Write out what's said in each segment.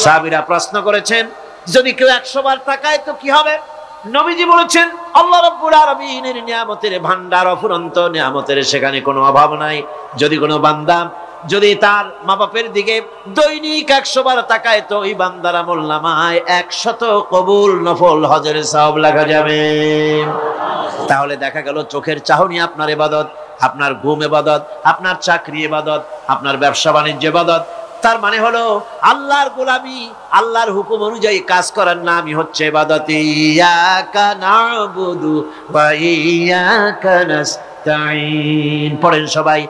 সাহাবীরা প্রশ্ন করেছেন, যদি কেউ 100 বার তাকায় তো কি হবে? নবীজি বলেছেন, আল্লাহ রাব্বুল আলামিনের নিয়ামতের ভান্ডার, অফুরন্ত নিয়ামতের সেখানে কোনো অভাব নাই। যদি কোনো বান্দা যদি তার মা বাপের দিকে দৈনিক 100 বার তাকায় তো ওই বান্দার আমলনামায় 100 কবুল নফল হজের সওয়াব লেখা যাবে। তাহলে দেখা গেল চোখের চাহনি আপনার ইবাদত, আপনার ঘুম ইবাদত, আপনার চাকরি ইবাদত, আপনার ব্যবসা বাণিজ্য ইবাদত। তার মানে হলো আল্লাহর গোলামি, আল্লাহর হুকুম অনুযায়ী কাজ করার নামই হচ্ছে ইবাদত। ইয়াকা নাবুদু ওয়া ইয়াকা নাস্তাইন। পড়েন সবাই,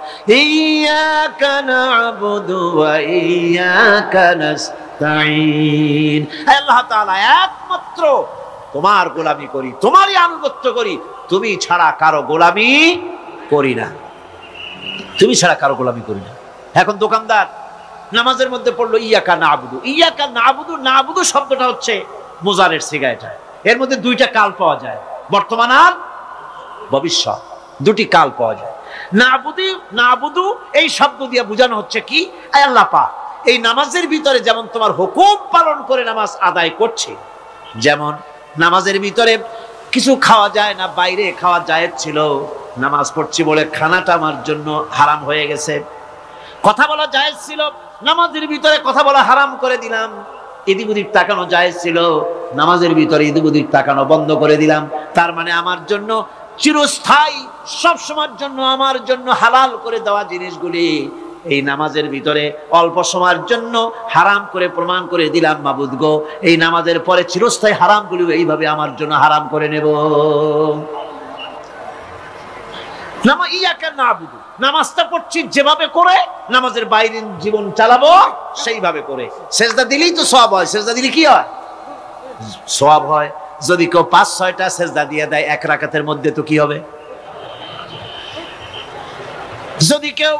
ইয়াকা নাবুদু ওয়া ইয়াকা নাস্তাইন। আল্লাহ তাআলা একমাত্র তোমার গোলামি করি, তোমারই আনুগত্য করি, তুমি ছাড়া কারো গোলামি করি না, তুমি ছাড়া কারো গোলামি করি না। এখন দোকানদার নামাজের মধ্যে পড়লো ইয়াকা নাবুদু। ইয়াকা নাবুদু, নাবুদু শব্দটা হচ্ছে মুজারের সিগা। এটা এর মধ্যে দুইটা কাল পাওয়া যায়, বর্তমান আর ভবিষ্যৎ, দুটি কাল পাওয়া যায়। নাবুদু, নাবুদু এই শব্দ দিয়ে বোঝানো হচ্ছে কি, আল্লাহ পাক এই নামাজের ভিতরে যেমন তোমার হুকুম পালন করে নামাজ আদায় করছে, যেমন নামাজের ভিতরে কিছু খাওয়া যায় না, বাইরে খাওয়া জায়েজ ছিল, নামাজ পড়ছি বলে খানাটা আমার জন্য হারাম হয়ে গেছে। কথা বলা জায়েজ ছিল, নামাজের ভিতরে কথা বলা হারাম করে দিলাম। এদিক ওদিক তাকানো জায়েজ ছিল, নামাজের ভিতরে এদিক ওদিক তাকানো বন্ধ করে দিলাম। তার মানে আমার জন্য চিরস্থায়ী, সব সময়ের জন্য আমার জন্য হালাল করে দেওয়া জিনিসগুলি এই নামাজের ভিতরে অল্প সময়ের জন্য হারাম করে প্রমাণ করে দিলাম। মাবুদ গো, এই নামাজের পরে চিরস্থায়ী হারামগুলি এইভাবে আমার জন্য হারাম করে নেব। নামাজটা পড়ছি যেভাবে করে, নামাজের বাইরের জীবন চালাবো সেইভাবে করে। সেজদা দিলেই তো সওয়াব হয়, সেজদা দিলে কি হয়? সওয়াব হয়। যদি কেউ 5-6টা সেজদা দিয়ে দেয় এক রাকাতের মধ্যে তো কি হবে? যদি কেউ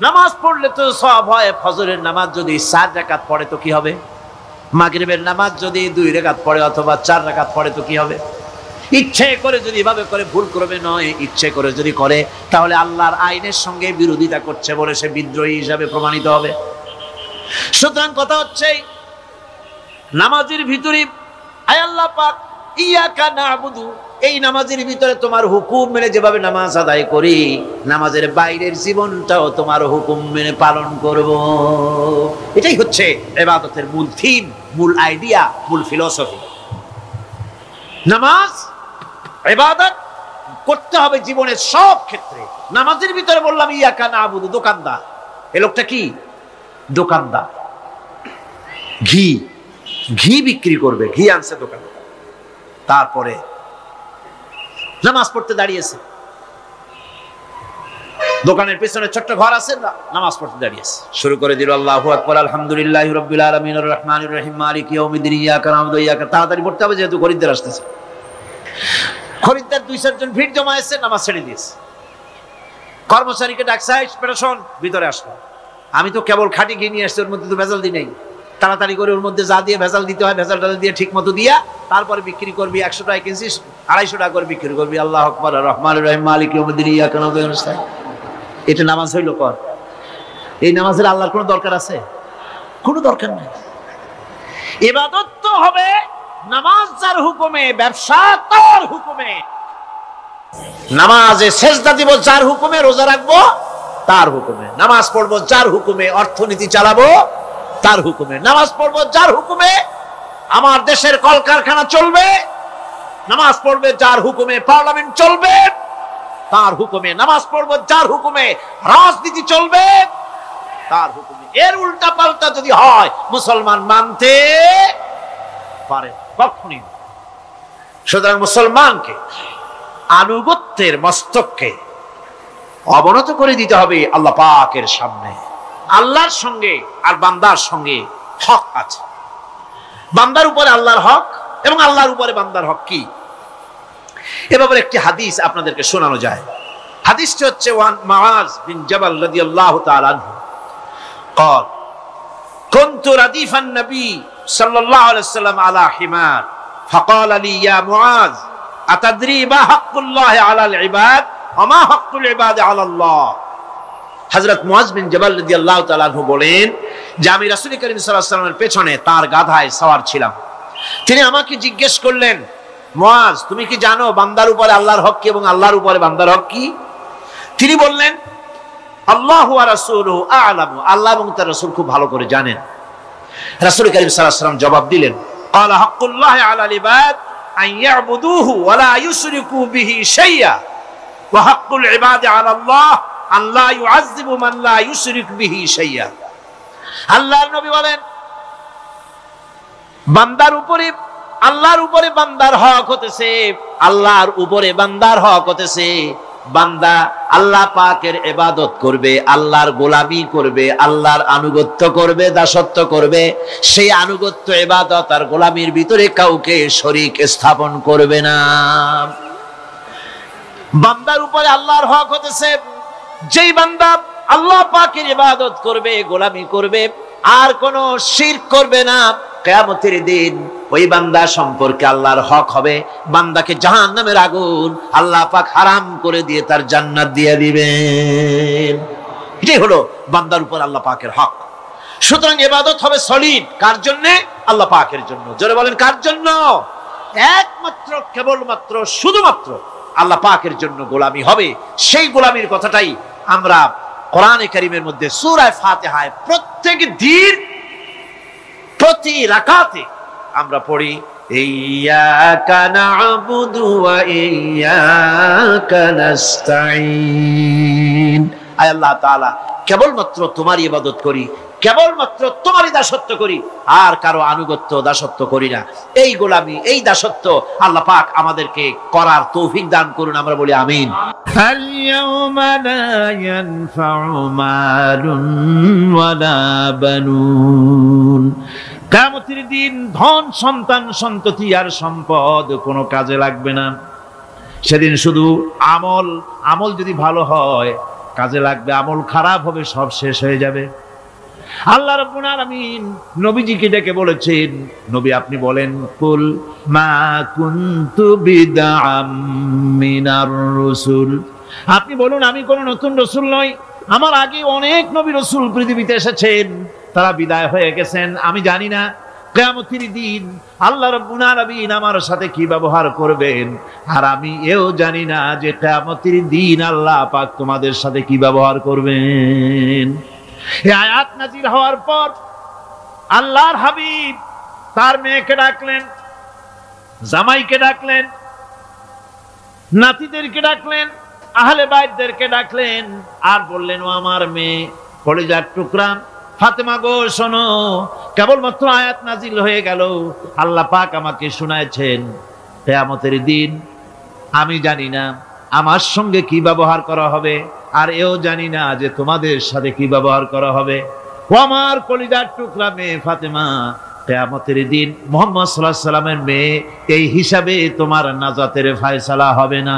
নামাজ পড়লে তো সওয়াব হয়। ফজরের নামাজ যদি 4 রাকাত পড়ে তো কি হবে? মাগরিবের নামাজ যদি 2 রাকাত পড়ে অথবা 4 রাকাত পড়ে তো কি হবে? ইচ্ছে করে যদি এভাবে করে, ভুল করবে নয়, ইচ্ছে করে যদি করে তাহলে আল্লাহর আইনের সঙ্গে বিরোধিতা করছে বলে সে বিদ্রোহী হিসাবে প্রমাণিত হবে। সুতরাং কথা হচ্ছে নামাজের ভিতরে আয় আল্লাহ পাক ইয়াকা নাবুদু, এই নামাজের ভিতরে তোমার হুকুম মেনে যেভাবে নামাজ আদায় করি, নামাজের বাইরের জীবনটাও তোমার হুকুম মেনে পালন করব। এটাই হচ্ছে ইবাদতের মূল থিম, মূল আইডিয়া, মূল ফিলোসফি। নামাজ ইবাদত করতে হবে জীবনের সব ক্ষেত্রে। নামাজের ভিতরে বললাম ইয়াকা নাবুদু। দোকানদার, এই লোকটা কি দোকানদার, ঘি বিক্রি করবে, ঘি আনছে দোকানে, তারপরে নামাজ পড়তে দাঁড়িয়েছে। দোকানের পিছনে ছোট্ট ঘর আছে, নামাজ পড়তে দাঁড়িয়েছে, শুরু করে দিল আল্লাহু আকবার, আলহামদুলিল্লাহি রাব্বিল আলামিন, আর রহমানির রহিম, মালিকি ইয়াউমিদ্দিন, ইয়াকা নাবুদু ওয়া ইয়াকা। তাড়াতাড়ি পড়তে হবে যেহেতু খরিদ্দার আসতেছে। খরিদ্দার 2-4 জন ভিড় জমা এসে নামাজ ছেড়ে দিয়েছে। কর্মচারীকে ডাকছে, পেরেশন ভিতরে আসলো, আমি তো কেবল খাঁটি ঘি নিয়ে আসছি, ওর মধ্যে তো ভেজাল দিই নাই। তাড়াতাড়ি করে ওর মধ্যে যা দিয়ে ভেজাল দিতে হয় ভেজাল টাল দিয়ে ঠিক মতো দিয়া তারপরে বিক্রি করবি। 100 টাকা কিনছিস, 250 টাকা করে বিক্রি করবি। আল্লাহু আকবার, আর রহমানির রহিম, মালিকি ইয়াউমিদ্দিন, ইয়াকা নাবুদু ওয়া ইয়াকা নাস্তাইন। এটা নামাজ হইল কর? এই নামাজের আল্লাহর কোনো দরকার আছে? কোনো দরকার নাই। ইবাদত তো হবে নামাজ যার হুকুমে, ব্যবসা তার হুকুমে। নামাজে সেজদা দিব যার হুকুমে, রোজা রাখবো তার হুকুমে, নামাজ পড়বো যার হুকুমে, অর্থনীতি চালাবো তার হুকুমে, নামাজ পড়বো যার হুকুমে, আমার দেশের কলকারখানা চলবে, নামাজ পড়বে যার হুকুমে, পার্লামেন্ট চলবে তার হুকুমে, নামাজ পড়বো যার হুকুমে, রাজনীতি চলবে তার হুকুমে। এর উল্টা পাল্টা যদি হয় মুসলমান মানতে পারে কখনই। সুতরাং মুসলমানকে আনুগত্যের মস্তককে অবনত করে দিতে হবে আল্লাহ পাকের সামনে। আল্লাহর সঙ্গে আর বান্দার সঙ্গে হক আছে, বান্দার উপরে আল্লাহর হক এবং আল্লাহর উপরে বান্দার হক কি, এ ব্যাপারে একটি হাদিস আপনাদেরকে শোনানো যায়। হাদিসটি হচ্ছে ওয়ান মুআজ বিন জাবাল রাদিয়াল্লাহু তাআলা আনহু قال كنت رديف النبي صلى الله عليه وسلم على حمار فقال لي يا معاذ أتدري ما حق الله على العباد وما حق العباد على الله। হযরত মুআজ বিন জাবাল রাদিয়াল্লাহু তাআলা আনহু বলেন, যে আমি রাসূল করিম সাল্লাল্লাহু আলাইহি ওয়াসাল্লামের পেছনে তার গাধায় সওয়ার ছিলাম। তিনি আমাকে জিজ্ঞেস করলেন, মুয়াজ, তুমি কি জানো বান্দার উপরে আল্লাহর হক কি এবং আল্লাহর উপরে বান্দার হক কি? তিনি বললেন, আল্লাহু ওয়া রাসূলুহু আ'লামু, আল্লাহ এবং তার রাসূল খুব ভালো করে জানেন। রাসূল করিম সাল্লাল্লাহু আলাইহি ওয়াসাল্লাম জবাব দিলেন, ক্বালা হাক্কুল্লাহি আলাল ইবাদ আন ইয়াবুদুহু ওয়া লা ইউশরিকু বিহি শাইআ ওয়া হাক্কুল ইবাদি আলাল্লাহ আন লা ইউআযযিবু মান লা ইউশরিক বিহি শাইআ। আল্লাহর নবী বলেন, বান্দার উপরে আল্লাহর উপরে বান্দার হক হতেছে, আল্লাহর উপরে বান্দার হক হতেছে বান্দা আল্লাহ পাকের ইবাদত করবে, আল্লাহর গোলামি করবে, আল্লাহর আনুগত্য করবে, দাসত্ব করবে। সেই আনুগত্য ইবাদত আর গোলামির ভিতরে কাউকে শরীক স্থাপন করবে না। বান্দার উপরে আল্লাহর হক হতেছে যেই বান্দা আল্লাহ পাকের ইবাদত করবে, গোলামি করবে, আর কোনো শিরক করবে না, কিয়ামতের দিন ওই বান্দা সম্পর্কে আল্লাহর হক হবে বান্দাকে জাহান্নামের আগুন আল্লাহ পাক হারাম করে দিয়ে তার জান্নাত দিয়ে দিবেন। এটাই হলো বান্দার উপর আল্লাহ পাকের হক। সুতরাং ইবাদত হবে সলিড কার জন্য? আল্লাহ পাকের জন্য। জোরে বলেন, কার জন্য? একমাত্র, কেবলমাত্র, শুধুমাত্র আল্লাহ পাকের জন্য গোলামি হবে। সেই গোলামির কথাটাই আমরা কোরআনে কারীমের মধ্যে সূরা ফাতিহায় প্রত্যেক দিন প্রতি রাকাতে আমরা পড়ি, ইয়্যাকা না'বুদু ওয়া ইয়্যাকা নাস্তাঈন। আয় আল্লাহ তাআলা, কেবলমাত্র তোমারই ইবাদত করি, কেবলমাত্র তোমারই দাসত্ব করি, আর কারো আনুগত্য দাসত্ব করি না। এই গোলামি, এই দাসত্ব আল্লাহ পাক আমাদেরকে করার তৌফিক দান করুন। আমরা বলি আমিন। আল-ইয়াওমা লা ইয়ানফা'ু মালুন ওয়ালা বানুন। কিয়ামতের দিন ধন, সন্তান, সন্ততি আর সম্পদ কোনো কাজে লাগবে না। সেদিন শুধু আমল যদি ভালো হয় কাজে লাগবে, আমল খারাপ হবে সব শেষ হয়ে যাবে। আল্লাহ রাব্বুল আলামিন নবীজিকে ডেকে বলেছেন, নবী আপনি বলেন, কুল মা কুনতু বিদআম মিনার রাসূল, আপনি বলুন আমি কোন নতুন রাসূল নই, আমার আগে অনেক নবী রাসূল পৃথিবীতে এসেছেন, তারা বিদায় হয়ে গেছেন। আমি জানি না কিয়ামতের দিন আল্লাহ রাব্বুল আলামিন আমার সাথে কি ব্যবহার করবেন, আর আমি এও জানি না যে কিয়ামতের দিন আল্লাহ পাক তোমাদের সাথে কি ব্যবহার করবেন। এই আয়াত নাযিল হওয়ার পর আল্লাহর হাবিব তার মেয়েকে ডাকলেন, জামাইকে ডাকলেন, নাতিদেরকে ডাকলেন, আহলে বাইতদেরকে ডাকলেন, আর বললেন, ও আমার মেয়ে, কলিজার টুকরা ফাতেমা গো, শোনো, কেবলমাত্র আয়াত নাযিল হয়ে গেল, আল্লাহ পাক আমাকে শোনাচ্ছেন কিয়ামতের দিন আমি জানি না আমার সঙ্গে কি ব্যবহার করা হবে, আর এও জানি না যে তোমাদের সাথে কি ব্যবহার করা হবে। ও আমার কলিজার টুকরা মেয়ে ফাতেমা, কিয়ামতের দিন মুহাম্মদ সাল্লাল্লাহু আলাইহি সাল্লামের মেয়ে, এই হিসাবে তোমার নাজাতের ফয়সালা হবে না।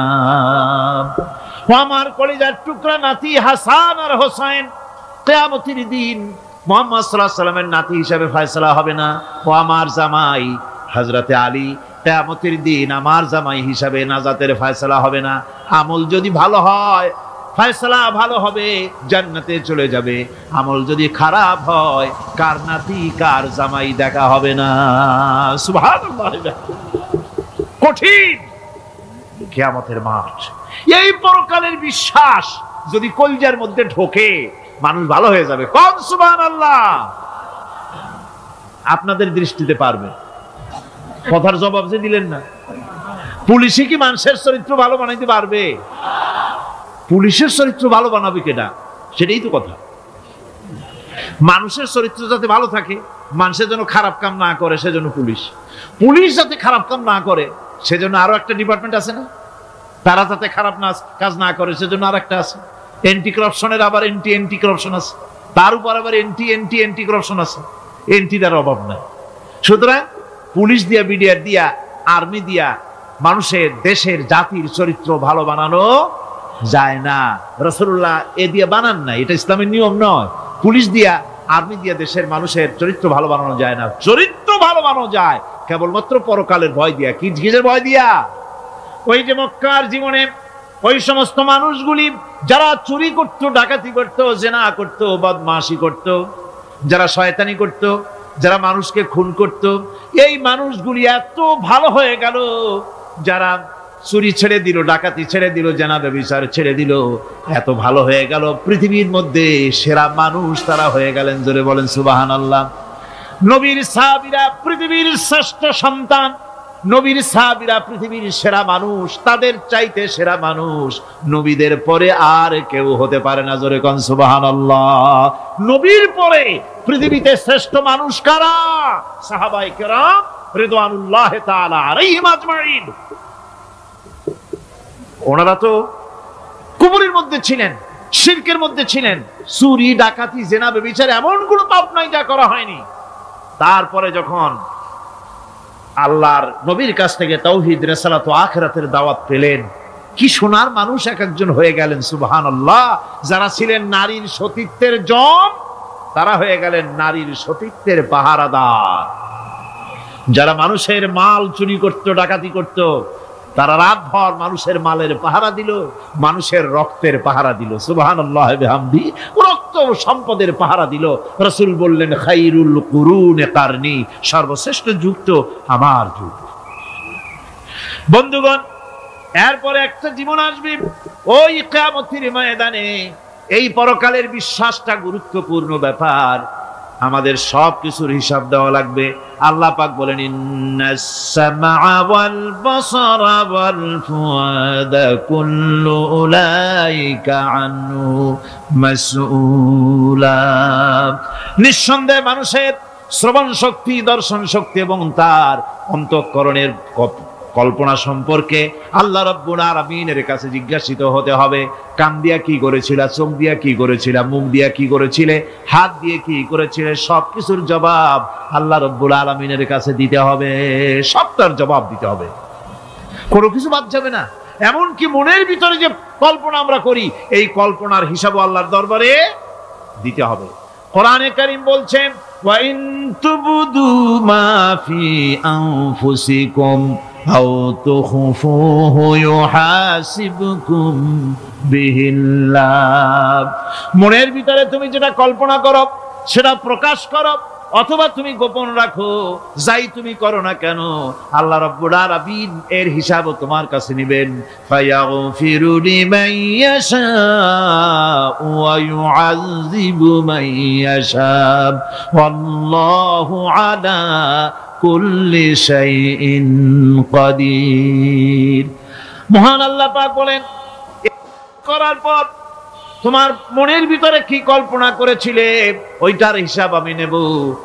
ও আমার কলিজার টুকরা নাতি হাসান আর হোসেন, কিয়ামতের দিন মুহাম্মদ সাল্লাল্লাহু আলাইহি সাল্লামের নাতি হিসাবে ফয়সালা হবে না। ও আমার জামাই হযরতে আলী, কিয়ামতের দিন আমার জামাই হিসাবে নাজাতের ফয়সালা হবে না। আমল যদি ভালো হয় ফয়সালা ভালো হবে, জান্নাতে চলে যাবে। আমল যদি খারাপ হয় কার নাতি কার জামাই দেখা হবে না। সুবহানাল্লাহ। কঠিন কিয়ামতের মাঠ। এই পরকালের বিশ্বাস যদি কলিজার মধ্যে ঢোকে মানুষ ভালো হয়ে যাবে। কোন সুবহানাল্লাহ। আপনাদের দৃষ্টিতে পারবে। কথার জবাব যে দিলেন না। পুলিশে কি মানুষের চরিত্র ভালো বানাইতে পারবে? পুলিশের চরিত্র ভালো বানাবে কেনা? সেটাই তো কথা। মানুষের চরিত্র যাতে ভালো থাকে, মানুষের জন্য খারাপ কাম না করে, সেজন্য পুলিশ। পুলিশ যাতে খারাপ কাম না করে সেজন্য আরো একটা ডিপার্টমেন্ট আছে না? তারা যাতে খারাপ কাজ না করে সেজন্য আর একটা আছে। এন্টি করাপশনের আবার এন্টি করাপশন আছে, তার উপর আবার এন্টি করাপশন আছে। এন্টিটার অভাব নাই। সুতরাং পুলিশ দিয়া, বিডিআর দিয়া, আর্মি দিয়া মানুষের, দেশের, জাতির চরিত্র ভালো বানানো যায় না। রাসূলুল্লাহ এ দিয়ে বানান না, এটা ইসলামের নিয়ম নয়। পুলিশ দিয়া, আর্মি দিয়া দেশের মানুষের চরিত্র ভালো বানানো যায় না। চরিত্র ভালো বানানো যায় কেবলমাত্র পরকালের ভয় দিয়া। কিসের ভয় দিয়া? ওই যে মক্কার জীবনে ওই সমস্ত মানুষগুলি যারা চুরি করত, ডাকাতি করত, জেনা করত, বদমাশি করত, যারা শয়তানি করত, যারা মানুষকে খুন করত, এই মানুষগুলি এত ভালো হয়ে গেল, যারা চুরি ছেড়ে দিল, ডাকাতি ছেড়ে দিল, জেনা ব্যভিচার ছেড়ে দিল, এত ভালো হয়ে গেল, পৃথিবীর মধ্যে সেরা মানুষ তারা হয়ে গেলেন। জোরে বলেন সুবহানাল্লাহ। নবীর সাহাবীরা পৃথিবীর শ্রেষ্ঠ সন্তান, নবীর সাহাবীরা পৃথিবীর সেরা মানুষ, তাদের চাইতে সেরা মানুষ নবীদের পরে আর কেউ হতে পারে না। জোরে কোন সুবহানাল্লাহ। নবীর পরে পৃথিবীতে শ্রেষ্ঠ মানুষ কারা? সাহাবায়ে কেরাম রিদওয়ানুল্লাহ তাআলা আলাইহিম আজমাইন। ওনারা তো কুফরের মধ্যে ছিলেন, শিরকের মধ্যে ছিলেন, চুরি ডাকাতি জেনা ব্যভিচার এমন কোনো পাপ নাই যা করা হয়নি। তারপরে যখন আল্লাহর নবীর কাছ থেকে তাওহীদ, রিসালাত ও আখিরাতের দাওয়াত পেলেন, কি সোনার মানুষ এক একজন হয়ে গেলেন। সুবহানাল্লাহ। যারা ছিলেন নারীর সতীত্বের জম, তারা হয়ে গেলেন নারীর সতীত্বের পাহারাদার। যারা মানুষের মাল চুরি করত, ডাকাতি করত, তারা রাতভর মানুষের মালের পাহারা দিল, মানুষের রক্তের পাহারা দিল। সুবহানাল্লাহ বিহামদি। রক্ত ও সম্পদের পাহারা দিল। রাসূল বললেন, খায়রুল কুরুনে কারনি, সর্বশ্রেষ্ঠ যুগ তো আমার যুগ। বন্ধুগণ, এরপরে একটা জীবন আসবে ওই কিয়ামতের ময়দানে। এই পরকালের বিশ্বাসটা গুরুত্বপূর্ণ ব্যাপার, আমাদের সব কিছুর হিসাব দেওয়া লাগবে। আল্লাহ পাক বলেন, ইন্নাস সামআ ওয়াল বাসারা ওয়াল ফুআদা কুল্লু উলাইকা আনহু মাসউলা। নিঃসন্দেহে মানুষের শ্রবণ শক্তি, দর্শন শক্তি এবং তার অন্তঃকরণের কল্পনা সম্পর্কে আল্লাহ রাব্বুল আলামিনের কাছে জিজ্ঞাসিত হতে হবে। কান দিয়া কি করেছিলা, চোখ দিয়া কি করেছিলা, মুখ দিয়া কি করেছিলে, হাত দিয়ে কি করেছিলে, সবকিছুর জবাব আল্লাহ রাব্বুল আলামিনের কাছে দিতে হবে। সবটার জবাব দিতে হবে, কোনো কিছু বাদ যাবে না। এমনকি মনের ভিতরে যে কল্পনা আমরা করি, এই কল্পনার হিসাবও আল্লাহর দরবারে দিতে হবে। কোরআনে কারীম বলছেন, ওয়া ইন তুবদু মা ফি আনফুসিকুম আও তুখফুহু ইউহাসিবকুম বিহিল্লাহ। মনের ভিতরে তুমি যেটা কল্পনা করো সেটা প্রকাশ করো, অথবা তুমি গোপন রাখো, যাই তুমি করো না কেন, আল্লাহ রাব্বুল আলামিন এর হিসাবও তোমার কাছে নেবেন। ফায়াগফিরু লিমান ইয়াশাউ ওয়া ইউআযযিবু মান ইয়াশাউ ওয়াল্লাহু আলা কুল্লি শাইইন কাদির। মহান আল্লাহ পাক বলেন, করার পর তোমার মনের ভিতরে কি কল্পনা করেছিলে ওইটার হিসাব আমি নেব।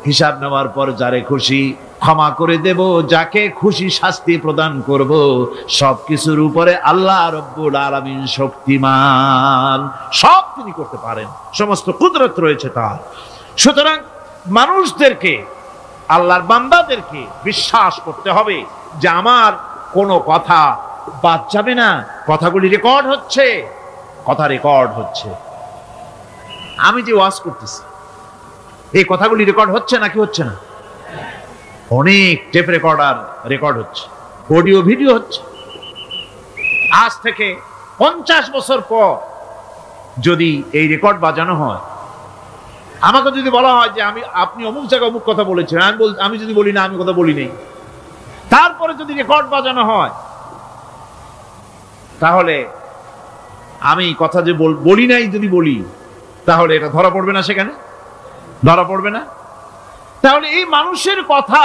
হিসাব নেওয়ার পর যারে খুশি ক্ষমা করে দেব, যাকে খুশি শাস্তি প্রদান করব। সবকিছুর উপরে আল্লাহ রাব্বুল আলামিন শক্তিমান, সব তিনি করতে পারেন, সমস্ত কুদরত রয়েছে তার। সুতরাং মানুষদেরকে, আল্লাহর বান্দাদেরকে বিশ্বাস করতে হবে যে আমার কোনো কথা বাদ যাবে না। কথাগুলি রেকর্ড হচ্ছে, কথা রেকর্ড হচ্ছে। আমি যে ওয়াজ করতেছি এই কথাগুলি রেকর্ড হচ্ছে নাকি হচ্ছে না? অনেক টেপ রেকর্ডার রেকর্ড হচ্ছে, অডিও ভিডিও হচ্ছে। আজ থেকে 50 বছর পর যদি এই রেকর্ড বাজানো হয়, আমাকে যদি বলা হয় যে আপনি অমুক জায়গায় অমুক কথা বলেছেন, আমি যদি বলি না আমি কথা বলি নাই, তারপরে যদি রেকর্ড বাজানো হয়, তাহলে আমি কথা যে বলি নাই যদি বলি, তাহলে এটা ধরা পড়বে না? সেখানে ধরা পড়বে না? তাহলে এই মানুষের কথা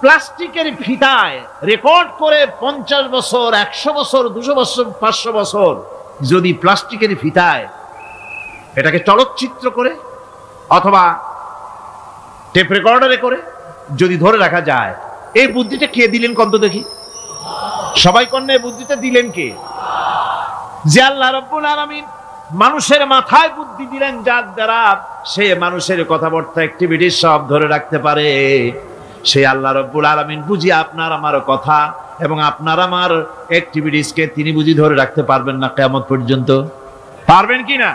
প্লাস্টিকের ফিতায় রেকর্ড করে 50 বছর, 100 বছর, 200 বছর, 500 বছর যদি প্লাস্টিকের ফিতায় এটাকে চলচ্চিত্র করে অথবা টেপ রেকর্ডারে করে যদি ধরে রাখা যায়, এই বুদ্ধিটা কে দিলেন কত দেখি? সবাই কন্যা বুদ্ধিটা দিলেন কে? যে আল্লাহ রাব্বুল আলামিন মানুষের মাথায় বুদ্ধি দিলেন, যার দ্বারা সে মানুষের কথাবার্তা অ্যাক্টিভিটি সব ধরে রাখতে পারে। সেই আল্লাহ রাব্বুল আলামিন বুঝি আপনার আমার কথা এবং আপনার আমার অ্যাক্টিভিটিসকে তিনি বুঝি ধরে রাখতে পারবেন না কিয়ামত পর্যন্ত? পারবেন কি না?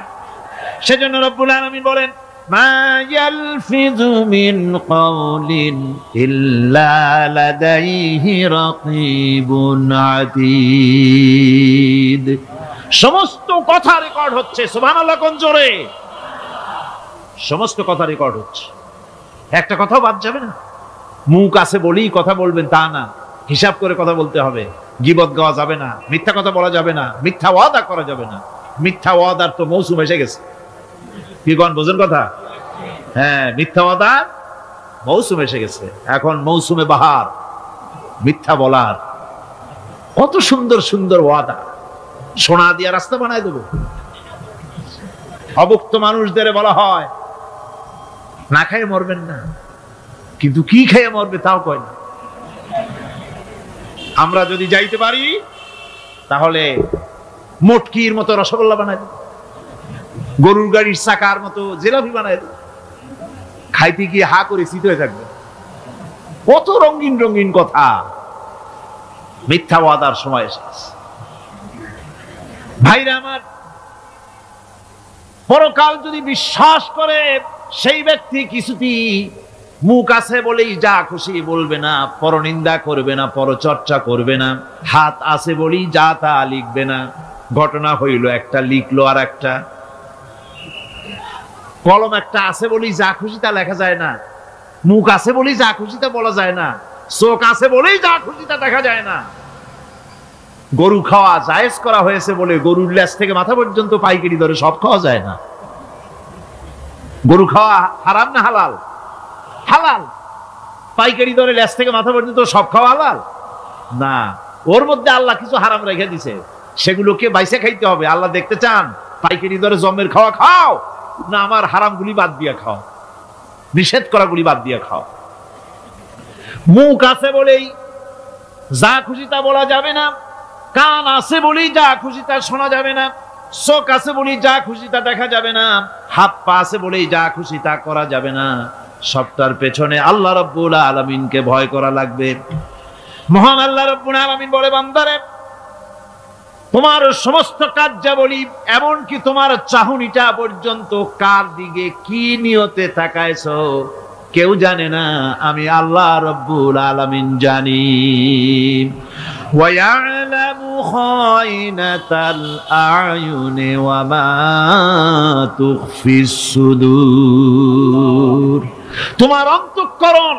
সেজন্য রাব্বুল আলামিন বলেন, মা ইয়ালফিযু মিন কাওলিন ইল্লা লাদাইহি রাকীবুন আতীদ। সমস্ত কথা রেকর্ড হচ্ছে। সুবহানাল্লাহ কোন জোরে! সমস্ত কথা রেকর্ড হচ্ছে, একটা কথাও বাদ যাবে না। মুখ আছে বলেই কথা বলবেন তা না, হিসাব করে কথা বলতে হবে। গীবত গাওয়া যাবে না, মিথ্যা কথা বলা যাবে না, মিথ্যা ওয়াদা করা যাবে না। মিথ্যা ওয়াদার তো মৌসুম এসে গেছে, কি কোন বোঝেন কথা? হ্যাঁ, মিথ্যা ওয়াদার মৌসুম এসে গেছে। এখন মৌসুমে বাহার, মিথ্যা বলার। কত সুন্দর সুন্দর ওয়াদা, সোনা দিয়া রাস্তা বানায় দেব। অভুক্ত মানুষদের বলা হয় না খেয়ে মরবেন না, কিন্তু কি খেয়ে মরবে তাও কয় না। আমরা যদি যাইতে পারি তাহলে মটকির মতো রসগোল্লা বানাই দেব, গরুর গাড়ির চাকার মতো জিলাপি বানাই দেব, খাইতে গিয়ে হা করে শীত হয়ে থাকবে। কত রঙিন রঙিন কথা। মিথ্যা ওয়াদার সময় এসেছে। ভাইরা আমার, পরকাল যদি বিশ্বাস করে সেই ব্যক্তি কিছুতেই মুখ আছে বলেই যা খুশি বলবে না, পরনিন্দা করবে না, পরচর্চা করবে না, হাত আছে বলেই যা তা লিখবে না। ঘটনা হইল একটা, লিখলো আর একটা। কলম একটা আছে বলেই যা খুশি তা লেখা যায় না, মুখ আছে বলেই যা খুশি তা বলা যায় না, চোখ আছে বলেই যা খুশি তা দেখা যায় না। গরু খাওয়া জায়েজ করা হয়েছে বলে গরুর লেজ থেকে মাথা পর্যন্ত পাইকারি দরে সব খাওয়া যায় না। গরু খাওয়া হারাম না হালাল? হালাল। পাইকারি দরে লেজ থেকে মাথা পর্যন্ত সব খাওয়া হালাল না, ওর মধ্যে আল্লাহ কিছু হারাম রেখে দিছে, সেগুলোকে বাইসে খাইতে হবে। আল্লাহ দেখতে চান পাইকারি দরে জমের খাওয়া খাও না আমার হারাম গুলি বাদ দিয়া খাও, নিষেধ করা গুলি বাদ দিয়া খাও। মুখ আছে বলেই যা খুশি তা বলা যাবে না, কান আছে বলেই যা খুশি তা শোনা যাবে না, চোখ আছে বলেই যা খুশি তা দেখা যাবে না, হাত পা আছে বলেই যা খুশি তা করা যাবে না। সবটার পেছনে আল্লাহ রাব্বুল আলামিনকে ভয় করা লাগবে। মহান আল্লাহ রাব্বুল আলামিন বলে, বান্দারে তোমার সমস্ত কার্যাবলী এমনকি তোমার চাহনিটা পর্যন্ত কার দিকে কি নিয়তে তাকায়ছো কেউ জানে না, আমি আল্লাহ রাব্বুল আলামিন জানি। وَيَعْلَمُ خَائِنَةَ الْأَعْيُنِ وَمَا تُخْفِي الصُّدُورُ। তোমার অন্তঃকরণ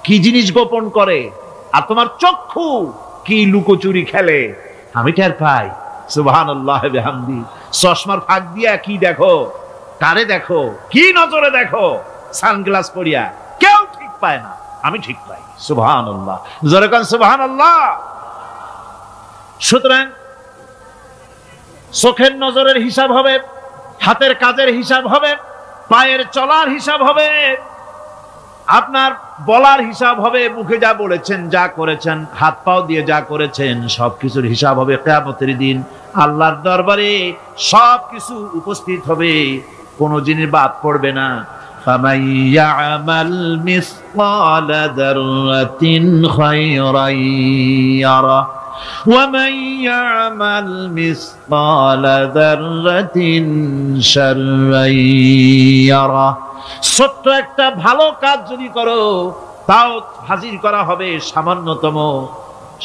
কি জিনিস গোপন করে আর তোমার চক্ষু কি লুকোচুরি খেলে আমি টের পাই। সুবহানাল্লাহ বিহামদি। চশমার ফাঁক দিয়া কি দেখো, কারে দেখো, কি নজরে দেখো, সানগ্লাস পরিয়া কেউ ঠিক পায় না, আমি ঠিক পাই। সুবহানাল্লাহ, জোরে কোন সুবহানাল্লাহ। সুতরাং চোখের নজরের হিসাব হবে, হাতের কাজের হিসাব হবে, পায়ের চলার হিসাব হবে, আপনার বলার হিসাব হবে, মুখে যা বলেছেন, যা করেছেন, হাত পাও দিয়ে যা করেছেন সবকিছুর হিসাব হবে কিয়ামতের দিন। আল্লাহর দরবারে সবকিছু উপস্থিত হবে, কোনো জিনিস বাদ পড়বে না। فَمَن يَعْمَلْ مِثْقَالَ ذَرَّةٍ خَيْرًا يَرَهُ وَمَن يَعْمَلْ مِثْقَالَ ذَرَّةٍ شَرًّا يَرَهُ। ছোট্ট একটা ভালো কাজ যদি করো তাও হাজির করা হবে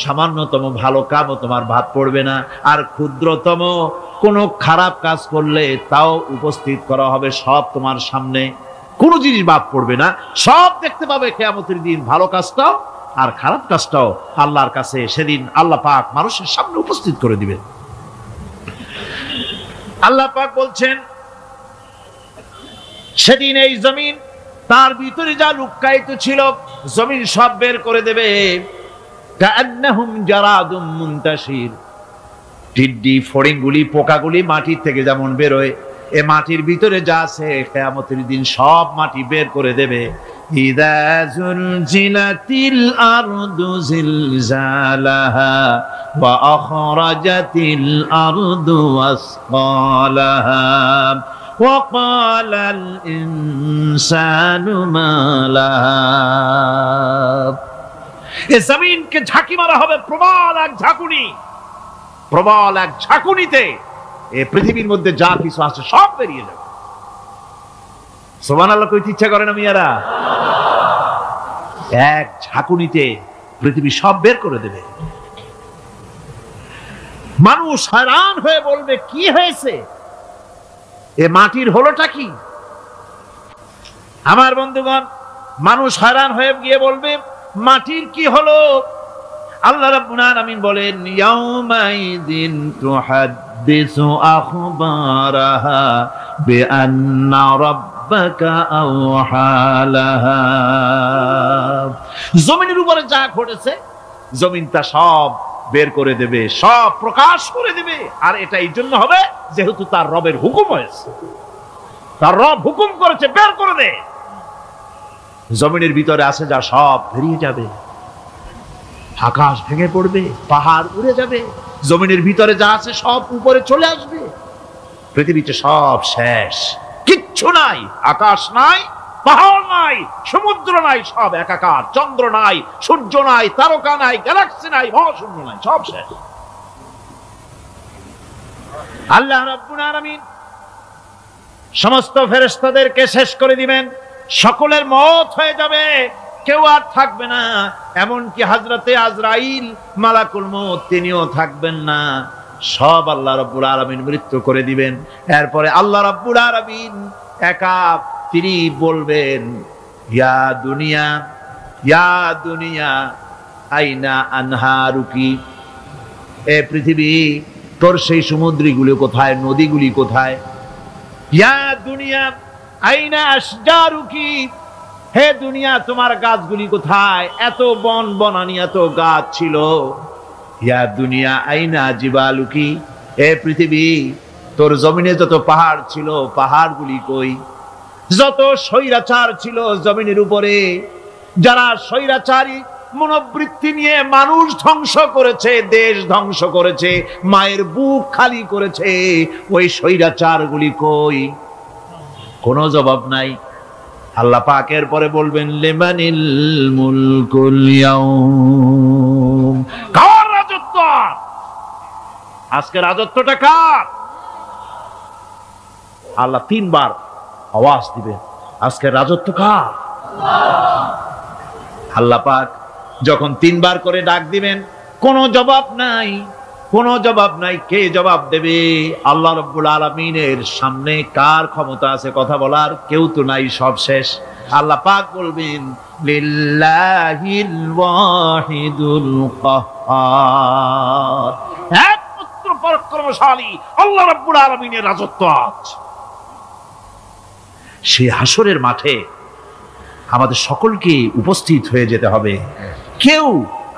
সামান্যতম ভালো কাজও তোমার বাদ পড়বে না, আর ক্ষুদ্রতম কোনো খারাপ কাজ করলে তাও উপস্থিত করা হবে সব তোমার সামনে, কোনো জিনিস বাদ পড়বে না, সব দেখতে পাবে কিয়ামতের দিন। ভালো কাজটাও আর খারাপ কাজটাও আল্লাহর কাছে সেদিন আল্লাহ পাক মানুষের সামনে উপস্থিত করে দিবেন। আল্লাহ পাক বলছেন সেদিন এই জমিন তার ভিতরে যা লুকায়িত ছিল জমিন সব বের করে দেবে। কাআন্নাহুম জারাদুম মুনতাশির। টিড্ডি ফড়িংগুলি পোকাগুলি মাটির থেকে যেমন বেরোয়, এ মাটির ভিতরে যা আছে কিয়ামতের দিন সব মাটি বের করে দেবে। ইযা যুলজিলাতিল আরদু জিলজালাহা ওয়া আখরাজাতিল আরদু আসকালাহা ওয়া ক্বালাল ইনসানু মা লাহা। এ জমিনকে ঝাঁকি মারা হবে প্রবল এক ঝাঁকুনি, প্রবল এক ঝাঁকুনিতে এই পৃথিবীর মধ্যে যা কিছু আছে সব বেরিয়ে যাবে। সুবহানাল্লাহ কইতে ইচ্ছা করে না মিয়ারা? এক ঝাঁকুনিতে পৃথিবী সব বের করে দেবে। মানুষ হয়রান হয়ে বলবে কি হয়েছে, এ মাটির হলোটা কি? আমার বন্ধুগণ, মানুষ হয়রান হয়ে গিয়ে বলবে মাটির কি হলো? আল্লাহ রাব্বুল আলামিন বলেন ইয়াউমাইদিন তুহাদ্দিসু আখবারাহা বিআন্না রাব্বাকা আওহালাহা। জমিনের উপরে যা ঘটেছে জমিন তা সব বের করে দেবে, সব প্রকাশ করে দেবে। আর এটা এই জন্য হবে যেহেতু তার রবের হুকুম হয়েছে, তার রব হুকুম করেছে বের করে দে। জমিনের ভিতরে আছে যা সব বেরিয়ে যাবে, আকাশ ভেঙে পড়বে, পাহাড় উড়ে যাবে, জমিনের ভিতরে যা আছে সব উপরে চলে আসবে। পৃথিবীতে সব শেষ, কিচ্ছু নাই, আকাশ নাই, পাহাড় নাই, সমুদ্র নাই, সব একাকার। চন্দ্র নাই, সূর্য নাই, তারকা নাই, গ্যালাক্সি নাই, মহাশূন্য নাই, সব শেষ। আল্লাহ রাব্বুল আলামিন সমস্ত ফেরেশতাদেরকে শেষ করে দিবেন, সকলের মওত হয়ে যাবে, কেউ আর থাকবে না। এমনকি হযরতে আজরাইল মালাকুল মউত তিনিও থাকবেন না। সব আল্লাহ রাব্বুল আলামিন মৃত্যু করে দিবেন। এরপরে আল্লাহ রাব্বুল আলামিন একা তিনি বলবেন ইয়া দুনিয়া, ইয়া দুনিয়া আইনা আনহারুকি, এ পৃথিবী তোর সেই সমুদ্রগুলি কোথায়, নদীগুলি কোথায়? ইয়া দুনিয়া আইনা আশজারুকি, হে দুনিয়া তোমার গাছগুলি কোথায়? এত বন বনানি, এত গাছ ছিল। ইয়া দুনিয়া আইনা জিবালুকি, হে পৃথিবী তোর জমিনে যত পাহাড় ছিল পাহাড়গুলি কই? যত স্বৈরাচার ছিল জমিনের উপরে, যারা স্বৈরাচারী মনোবৃত্তি নিয়ে মানুষ ধ্বংস করেছে, দেশ ধ্বংস করেছে, মায়ের বুক খালি করেছে, ওই স্বৈরাচারগুলি কই? কোনো জবাব নাই। আল্লাহ পাক এর পরে বলবেন লিমানিল মুলকুল ইয়াউম, কার রাজত্ব আজকে? রাজত্বটা কার? আল্লাহ তিনবার আওয়াজ দিবেন, আজকে রাজত্ব কার? আল্লাহ পাক যখন তিনবার করে ডাক দিবেন, কোনো জবাব নাই, কোনো জবাব নাই। কে জবাব দেবে? আল্লাহ রাব্বুল আলামিনের সামনে কার ক্ষমতা আছে কথা বলার? কেউ তো নাই, সব শেষ। আল্লাহ পাক বলবেন লিল্লাহিল ওয়াহিদুল কাহ্হার, একমাত্র পরাক্রমশালী আল্লাহ রাব্বুল আলামিনের রাজত্ব আজ। সেই হাসরের মাঠে আমাদের সকলকে উপস্থিত হয়ে যেতে হবে। কেউ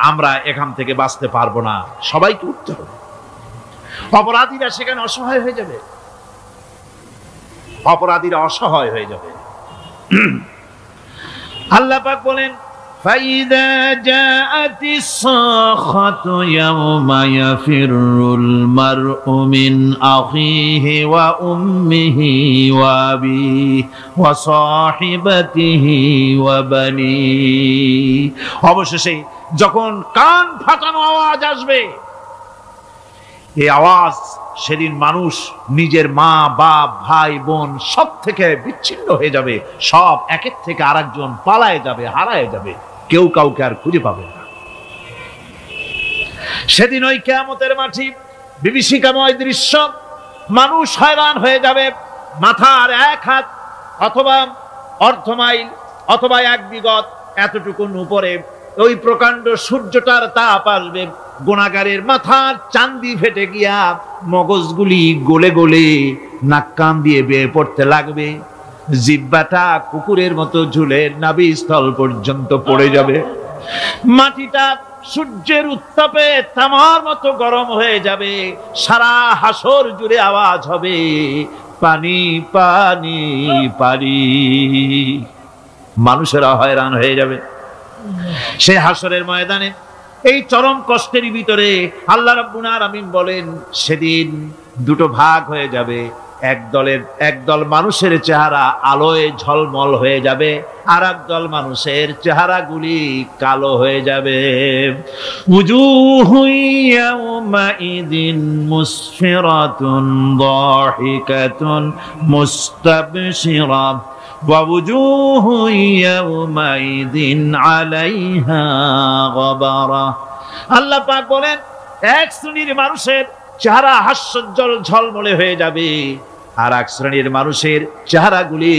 আমরা এখান থেকে বাঁচতে পারবো না, সবাইকে উঠতে হবে। অপরাধীরা সেখানে অসহায় হয়ে যাবে, অপরাধীরা অসহায় হয়ে যাবে। আল্লাহ পাক বলেন ফাইদা জাআতিস সাখাতু ইয়াওমা ইয়াফিরুল মারউ মিন আখিহি ওয়া উম্মিহি ওয়া আবিহি ওয়া সাহিবাতিহি ওয়া বানিহি, অবশেষে যখন কান ফাটানো আওয়াজ আসবে, এই আওয়াজ সেদিন মানুষ নিজের মা বাপ ভাই বোন সব থেকে বিচ্ছিন্ন হয়ে যাবে, সব একের থেকে আরেকজন পালায় যাবে, হারায় যাবে, কেউ কাউকে আর খুঁজে পাবে না। সেদিন ওই কিয়ামতের মাঠে বিভীষিকাময় দৃশ্য, মানুষ হয়রান হয়ে যাবে। মাথার এক হাত অথবা অর্ধ মাইল অথবা এক বিগত এতটুকুন উপরে ওই প্রকাণ্ড সূর্যটার তাপ আসবে, গুনাহগারের মাথার চান্দি ফেটে গিয়া মগজগুলি গলে গলে নাক কান দিয়ে বেয়ে পড়তে লাগবে, জিহ্বাটা কুকুরের মতো ঝুলে নাভিস্থল পর্যন্ত পড়ে যাবে, মাটিটা সূর্যের উত্তাপে তামার মতো গরম হয়ে যাবে, সারা হাসর জুড়ে আওয়াজ হবে পানি পানি পানি। মানুষেরা হয়রান হয়ে যাবে সেই হাসরের ময়দানে। এই চরম কষ্টের ভিতরে আল্লাহ রাব্বুল আলামিন বলেন সেদিন দুটো ভাগ হয়ে যাবে, একদল মানুষের চেহারা আলোয় ঝলমল হয়ে যাবে, আর একদল মানুষের চেহারাগুলি কালো হয়ে যাবে। উজুহু ইয়াওমাইদিন মুসফিরাতুন দাহিকাতুন মুস্তাবশিরা ওয়া উজুহু ইয়াওমাইদিন আলাইহা গাবারা। আল্লাহ পাক বলেন এক শ্রেণীর মানুষের চেহারা হাস্যোজ্জ্বল ঝলমলে হয়ে যাবে, আর এক শ্রেণীর মানুষের চেহারাগুলি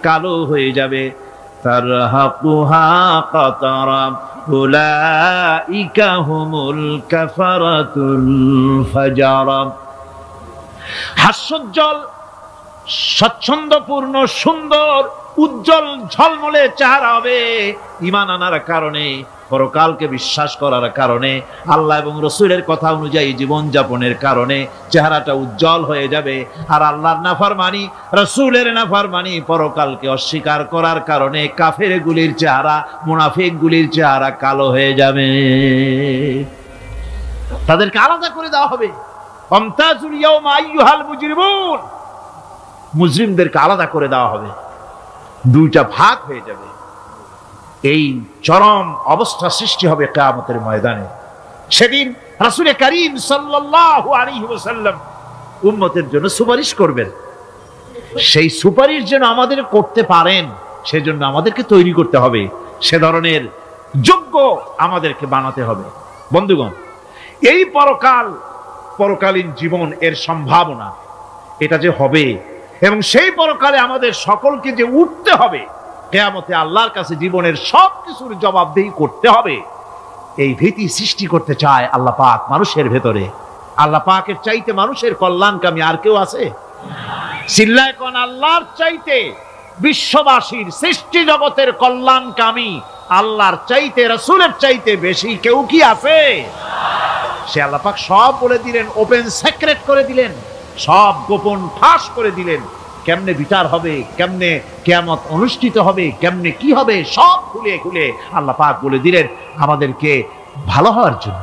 কালো হয়ে যাবে। তারহাকুহা কাতারা উলাইকা হুমুল কাফারাতুল ফাজারা। হাস্যোজ্জ্বল, স্বচ্ছন্দপূর্ণ, সুন্দর, উজ্জ্বল ঝলমলে চেহারা হবে ঈমান আনার কারণে, পরকালকে বিশ্বাস করার কারণে, আল্লাহ এবং রসুলের কথা অনুযায়ী জীবন যাপনের কারণে চেহারাটা উজ্জ্বল হয়ে যাবে। আর আল্লাহর নাফরমানি, রসুলের নাফরমানি, পরকালকে অস্বীকার করার কারণে কাফের গুলির চেহারা, মুনাফিক গুলির চেহারা কালো হয়ে যাবে। তাদেরকে আলাদা করে দেওয়া হবে। আমতাজুল ইয়াওমা আইয়ুহাল মুজরিমুন, মুজরিমদেরকে আলাদা করে দেওয়া হবে, দুইটা ভাগ হয়ে যাবে। এই চরম অবস্থা সৃষ্টি হবে কিয়ামতের ময়দানে। সেদিন রাসূল করিম সাল্লাল্লাহু আলাইহি ওয়াসাল্লাম উম্মতের জন্য সুপারিশ করবেন। সেই সুপারিশ যেন আমাদের করতে পারেন, সেজন্য আমাদেরকে তৈরি করতে হবে, সে ধরনের যোগ্য আমাদেরকে বানাতে হবে। বন্ধুগণ, এই পরকালীন জীবন, এর সম্ভাবনা, এটা যে হবে এবং সেই পরকালে আমাদের সকলকে যে উঠতে হবে, কিয়ামতে আল্লাহর কাছে জীবনের সবকিছুর জবাবদিহি করতে হবে, এই ভীতি সৃষ্টি করতে চায় আল্লাহ পাক মানুষের ভেতরে। আল্লাহ পাকের চাইতে মানুষের কল্যাণকামী আর কেউ আছে? চিল্লায় কোন আল্লাহর চাইতে, বিশ্ববাসীর সৃষ্টি জগতের কল্যাণকামী আল্লাহর চাইতে, রাসূলের চাইতে বেশি কেউ কি আছে? সে আল্লাহ পাক সব বলে দিলেন, ওপেন সিক্রেট করে দিলেন, সব গোপন ফাঁস করে দিলেন। কেমনে বিচার হবে, কেমনে কিয়ামত অনুষ্ঠিত হবে, কেমনে কি হবে, সব খুলে খুলে আল্লাহ পাক বলে দিলেন আমাদেরকে ভালো হওয়ার জন্য।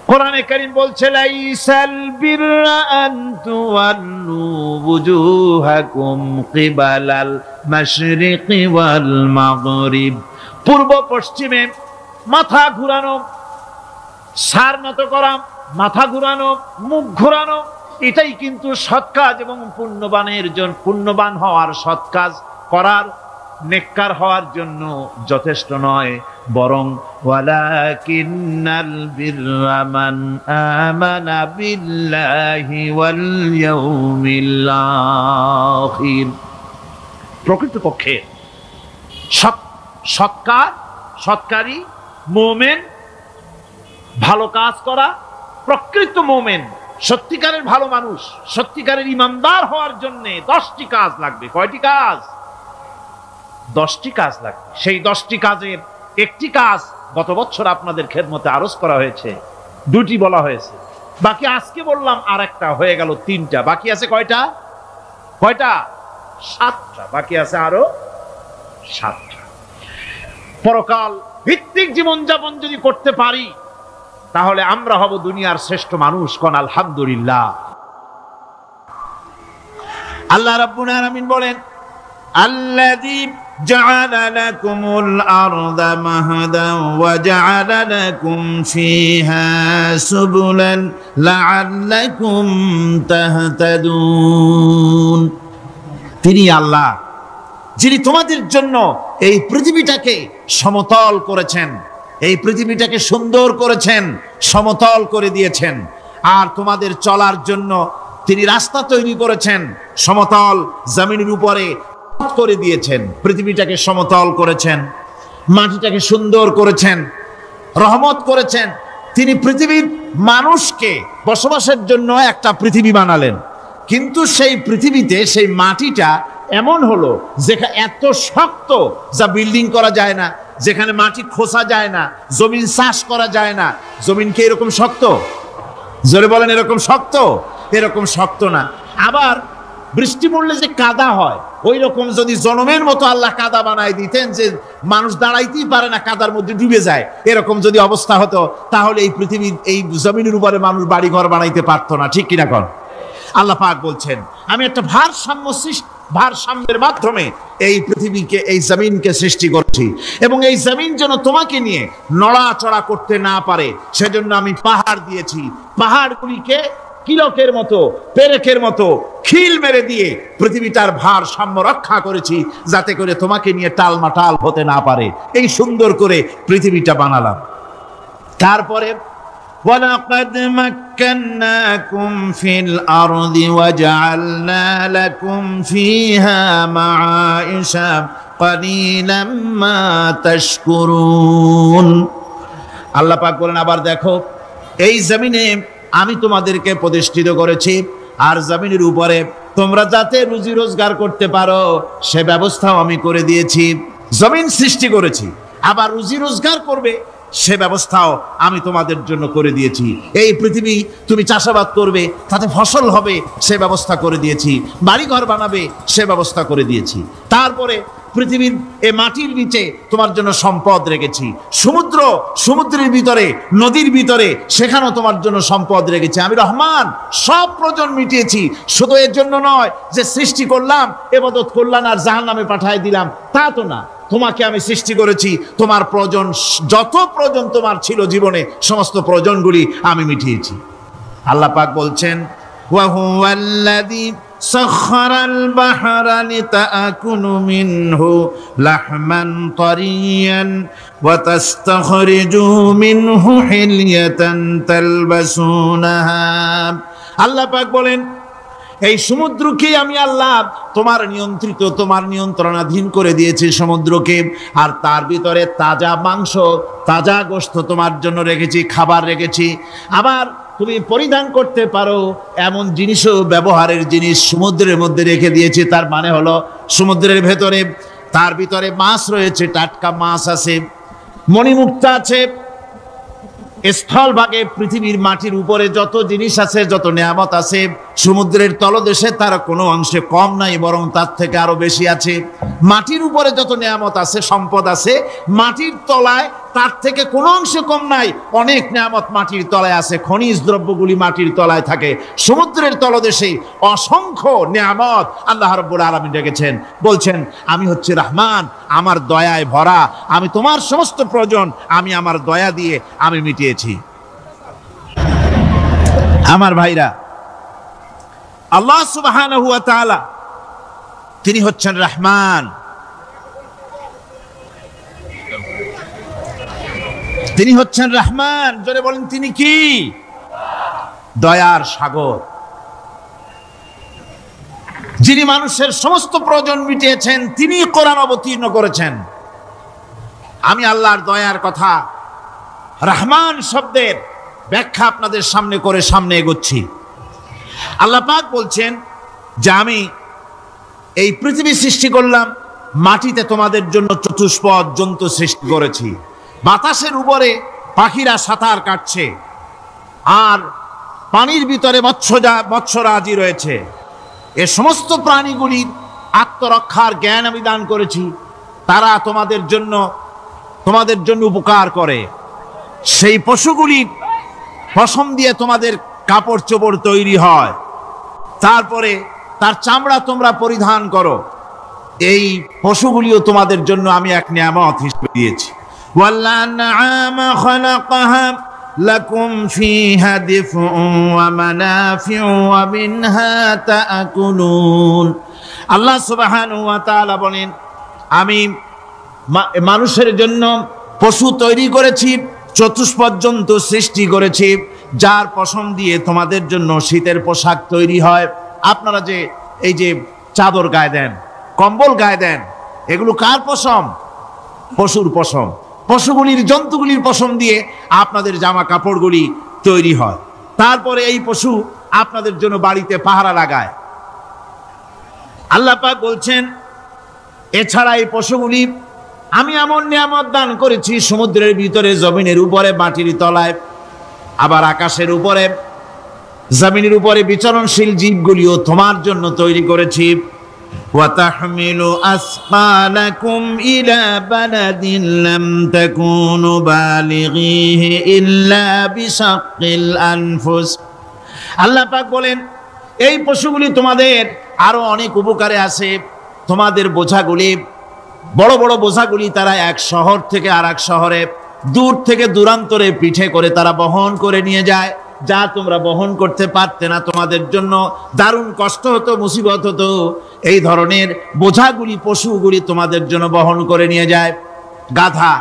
কোরআনে কারীম বলছে, লাইসাল বিররা আন তুওয়াল্লু বুজুহাকুম কিবালাল মাশরিকি ওয়াল মাগরিব। পূর্ব পশ্চিমে মাথা ঘুরানো, সার নত করা, মাথা ঘুরানো, মুখ ঘুরানো, এটাই কিন্তু সৎ কাজ এবং পুণ্যবান হওয়ার, সৎ কাজ করার, নেককার হওয়ার জন্য যথেষ্ট নয়, বরং ওয়ালাকিন্নাল বিররা মান আমানা বিল্লাহি ওয়াল ইয়াউমিল আখির। প্রকৃতপক্ষে সৎকারী মুমিন, ভালো কাজ করা, প্রকৃত মুমিন, সত্যিকারের ভালো মানুষ, সত্যিকারের ইমানদার হওয়ার জন্য 10টি কাজ লাগবে। কয়টি কাজ? 10টি কাজ লাগবে। সেই 10টি কাজের একটি কাজ গত বছর আপনাদের খেদমতে আরজ করা হয়েছে, 2টি বলা হয়েছে, বাকি আজকে বললাম আর একটা, হয়ে গেল 3টা। বাকি আছে কয়টা? 7টা। বাকি আছে আরো 7টা। পরকাল ভিত্তিক জীবনযাপন যদি করতে পারি, তাহলে আমরা হব দুনিয়ার শ্রেষ্ঠ মানুষ। কোন আলহামদুলিল্লাহ। আল্লাহ রাব্বুল আলামিন বলেন, আল্লাযী জাআলা লাকুমুল আরদা মাহাদান ওয়া জাআলা লাকুম ফীহা সুবুলান লাআল্লাকুম তাহতাদুন। তিনি আল্লাহ যিনি তোমাদের জন্য এই পৃথিবীটাকে সমতল করেছেন, এই পৃথিবীটাকে সুন্দর করেছেন, সমতল করে দিয়েছেন। আর তোমাদের চলার জন্য তিনি রাস্তা তৈরি করেছেন, সমতল জমিনের উপরে করে দিয়েছেন, পৃথিবীটাকে সমতল করেছেন, মাটিটাকে সুন্দর করেছেন, রহমত করেছেন। তিনি পৃথিবীর মানুষকে বসবাসের জন্য একটা পৃথিবী বানালেন, কিন্তু সেই পৃথিবীতে সেই মাটিটা এমন হলো যেখানে এত শক্ত যা বিল্ডিং করা যায় না, যেখানে মাটি খোসা যায় না, জমিন চাষ করা যায় না। জমিন কি এরকম শক্ত? জোরে বলেন, এরকম শক্ত? এরকম শক্ত না। আবার বৃষ্টি পড়লে যে কাদা হয়, ওই রকম যদি জনমের মতো আল্লাহ কাদা বানায় দিতেন যে মানুষ দাঁড়াইতেই পারে না, কাদার মধ্যে ডুবে যায়, এরকম যদি অবস্থা হতো, তাহলে এই পৃথিবীর এই জমিনের উপরে মানুষ বাড়ি ঘর বানাইতে পারতো না। ঠিক কিনা কন? আল্লাহ পাক বলছেন, আমি একটা ভারসাম্যের মাধ্যমে এই পৃথিবীকে, এই জমিনকে সৃষ্টি করছি, এবং এই জমিন যেন তোমাকে নিয়ে নড়াচড়া করতে না পারে, সেজন্য আমি পাহাড় দিয়েছি। পাহাড়গুলিকে কিলকের মতো, পেরেকের মতো খিল মেরে দিয়ে পৃথিবীটার ভারসাম্য রক্ষা করেছি, যাতে করে তোমাকে নিয়ে টালমাটাল হতে না পারে। এই সুন্দর করে পৃথিবীটা বানালাম। তারপরে وَلَقَدْ مَكَّنَّاكُمْ فِي الْأَرْضِ وَجَعَلْنَا لَكُمْ فِيهَا مَعَائِشَ قَلِيلًا مَا تَشْكُرُونَ। আল্লাহ পাক বলেন, আবার দেখো, এই জমিনে আমি তোমাদেরকে প্রতিষ্ঠিত করেছি, আর জমিনের উপরে তোমরা যাতে রুজি রোজগার করতে পারো সে ব্যবস্থাও আমি করে দিয়েছি। জমিন সৃষ্টি করেছি, আবার রুজি রোজগার করবে সে ব্যবস্থাও আমি তোমাদের জন্য করে দিয়েছি। এই পৃথিবী তুমি চাষাবাদ করবে, তাতে ফসল হবে সে ব্যবস্থা করে দিয়েছি। বাড়িঘর বানাবে সে ব্যবস্থা করে দিয়েছি। তারপরে পৃথিবীর এ মাটির নিচে তোমার জন্য সম্পদ রেখেছি। সমুদ্রের ভিতরে, নদীর ভিতরে, সেখানেও তোমার জন্য সম্পদ রেখেছি। আমি রহমান, সব প্রয়োজন মিটিয়েছি। শুধু এর জন্য নয় যে সৃষ্টি করলাম, ইবাদত করলাম আর জাহান্নামে পাঠিয়ে দিলাম, তা তো না। তোমাকে আমি সৃষ্টি করেছি, তোমার প্রয়োজন, যত প্রয়োজন তোমার ছিল জীবনে, সমস্ত প্রয়োজনগুলি আমি মিটিয়েছি। আল্লাহ পাক বলছেন, وَهُوَ الَّذِي سَخَّرَ الْبَحْرَ لِتَأْكُلُوا مِنْهُ لَحْمًا طَرِيًّا وَتَسْتَخْرِجُوا مِنْهُ حِلْيَةً تَلْبَسُونَهَا। আল্লাহ পাক বলেন, এই সমুদ্রকে আমি আল্লাহ তোমার নিয়ন্ত্রিত, তোমার নিয়ন্ত্রণাধীন করে দিয়েছি সমুদ্রকে, আর তার ভিতরে তাজা মাংস, তাজা গোশত তোমার জন্য রেখেছি, খাবার রেখেছি। আবার তুমি পরিধান করতে পারো এমন জিনিসও, ব্যবহারের জিনিস সমুদ্রের মধ্যে রেখে দিয়েছি। তার মানে হলো সমুদ্রের ভেতরে, তার ভিতরে মাছ রয়েছে, টাটকা মাছ আছে, মণিমুক্তা আছে। স্থলভাগে পৃথিবীর মাটির উপরে যত জিনিস আছে, যত নিয়ামত আছে, সমুদ্রের তলদেশে তার কোনো অংশে কম নাই, বরং তার থেকে আরো বেশি আছে। মাটির উপরে যত নিয়ামত আছে, সম্পদ আছে, মাটির তলায় তার থেকে কোনো অংশে কম নাই। অনেক নিয়ামত মাটির তলায় আছে, খনিজ দ্রব্যগুলি মাটির তলায় থাকে। সমুদ্রের তলদেশে অসংখ্য নিয়ামত আল্লাহ রাব্বুল আলামিন রেখেছেন। বলছেন, আমি হচ্ছে রহমান, আমার দয়ায় ভরা, আমি তোমার সমস্ত প্রয়োজন আমি আমার দয়া দিয়ে আমি মিটিয়েছি। আমার ভাইরা, আল্লাহ সুবহানাহু ওয়া তাআলা তিনি হচ্ছেন রহমান, তিনি হচ্ছেন রহমান। জোরে বলেন, তিনি কি? দয়ার সাগর, যিনি মানুষের সমস্ত প্রয়োজন মিটিয়েছেন, তিনি কোরআন অবতীর্ণ করেছেন। আমি আল্লাহর দয়ার কথা, রহমান শব্দের ব্যাখ্যা আপনাদের সামনে করে সামনে এগোচ্ছি। আল্লাহ পাক বলছেন যে আমি এই পৃথিবী সৃষ্টি করলাম, মাটিতে তোমাদের জন্য চতুষ্পদ জন্তু সৃষ্টি করেছি, বাতাসের উপরে পাখিরা সাঁতার কাটছে, আর পানির ভিতরে মৎস্যরাজি রয়েছে। এ সমস্ত প্রাণীগুলির আত্মরক্ষার জ্ঞান আমি দান করেছি, তারা তোমাদের জন্য উপকার করে। সেই পশুগুলির পশম দিয়ে তোমাদের কাপড় চোপড় তৈরি হয়, তারপরে তার চামড়া তোমরা পরিধান করো। এই পশুগুলিও তোমাদের জন্য আমি এক নিয়ামত হিসেবে দিয়েছি। وَالْأَنْعَامَ خَلَقَهَا لَكُمْ فِيهَا دِفْءٌ وَمَنَافِعُ وَمِنْهَا تَأْكُلُونَ। আল্লাহ সুবহানাহু ওয়া তাআলা বলেন, আমি মানুষের জন্য পশু তৈরি করেছি, চতুষ্পদ জন্তু সৃষ্টি করেছি, যার পশম দিয়ে তোমাদের জন্য শীতের পোশাক তৈরি হয়। আপনারা যে এই যে চাদর গায়ে দেন, কম্বল গায়ে দেন, এগুলো কার পশম? পশুর পশম। পশুগুলির, জন্তুগুলির পশম দিয়ে আপনাদের জামা কাপড়গুলি তৈরি হয়। তারপরে এই পশু আপনাদের জন্য বাড়িতে পাহারা লাগায়। আল্লাহ পাক বলছেন, এছাড়া এই পশুগুলি আমি এমন নিয়ামত দান করেছি সমুদ্রের ভিতরে, জমিনের উপরে, মাটির তলায়, আবার আকাশের উপরে, জমিনের উপরে বিচরণশীল জীবগুলিও তোমার জন্য তৈরি করেছি। وَتَحْمِلُ أَثْقَالَكُمْ إِلَى بَلَدٍ لَمْ تَكُونُوا بَالِغِيهِ إِلَّا بِشَقِّ الْأَنفُسِ। আল্লাহ পাক বলেন, এই পশুগুলি তোমাদের আরো অনেক উপকারে আছে। তোমাদের বোঝাগুলি, বড় বড় বোঝাগুলি তারা এক শহর থেকে আর এক শহরে, দূর থেকে দূরান্তরে পিঠে করে তারা বহন করে নিয়ে যায়, যা তোমরা বহন করতে পারতে না। তোমাদের জন্য দারুণ কষ্ট হতো, মুসিবত হতো। এই ধরনের বোঝাগুলি, পশুগুলি তোমাদের জন্য বহন করে নিয়ে যায়। গাধা,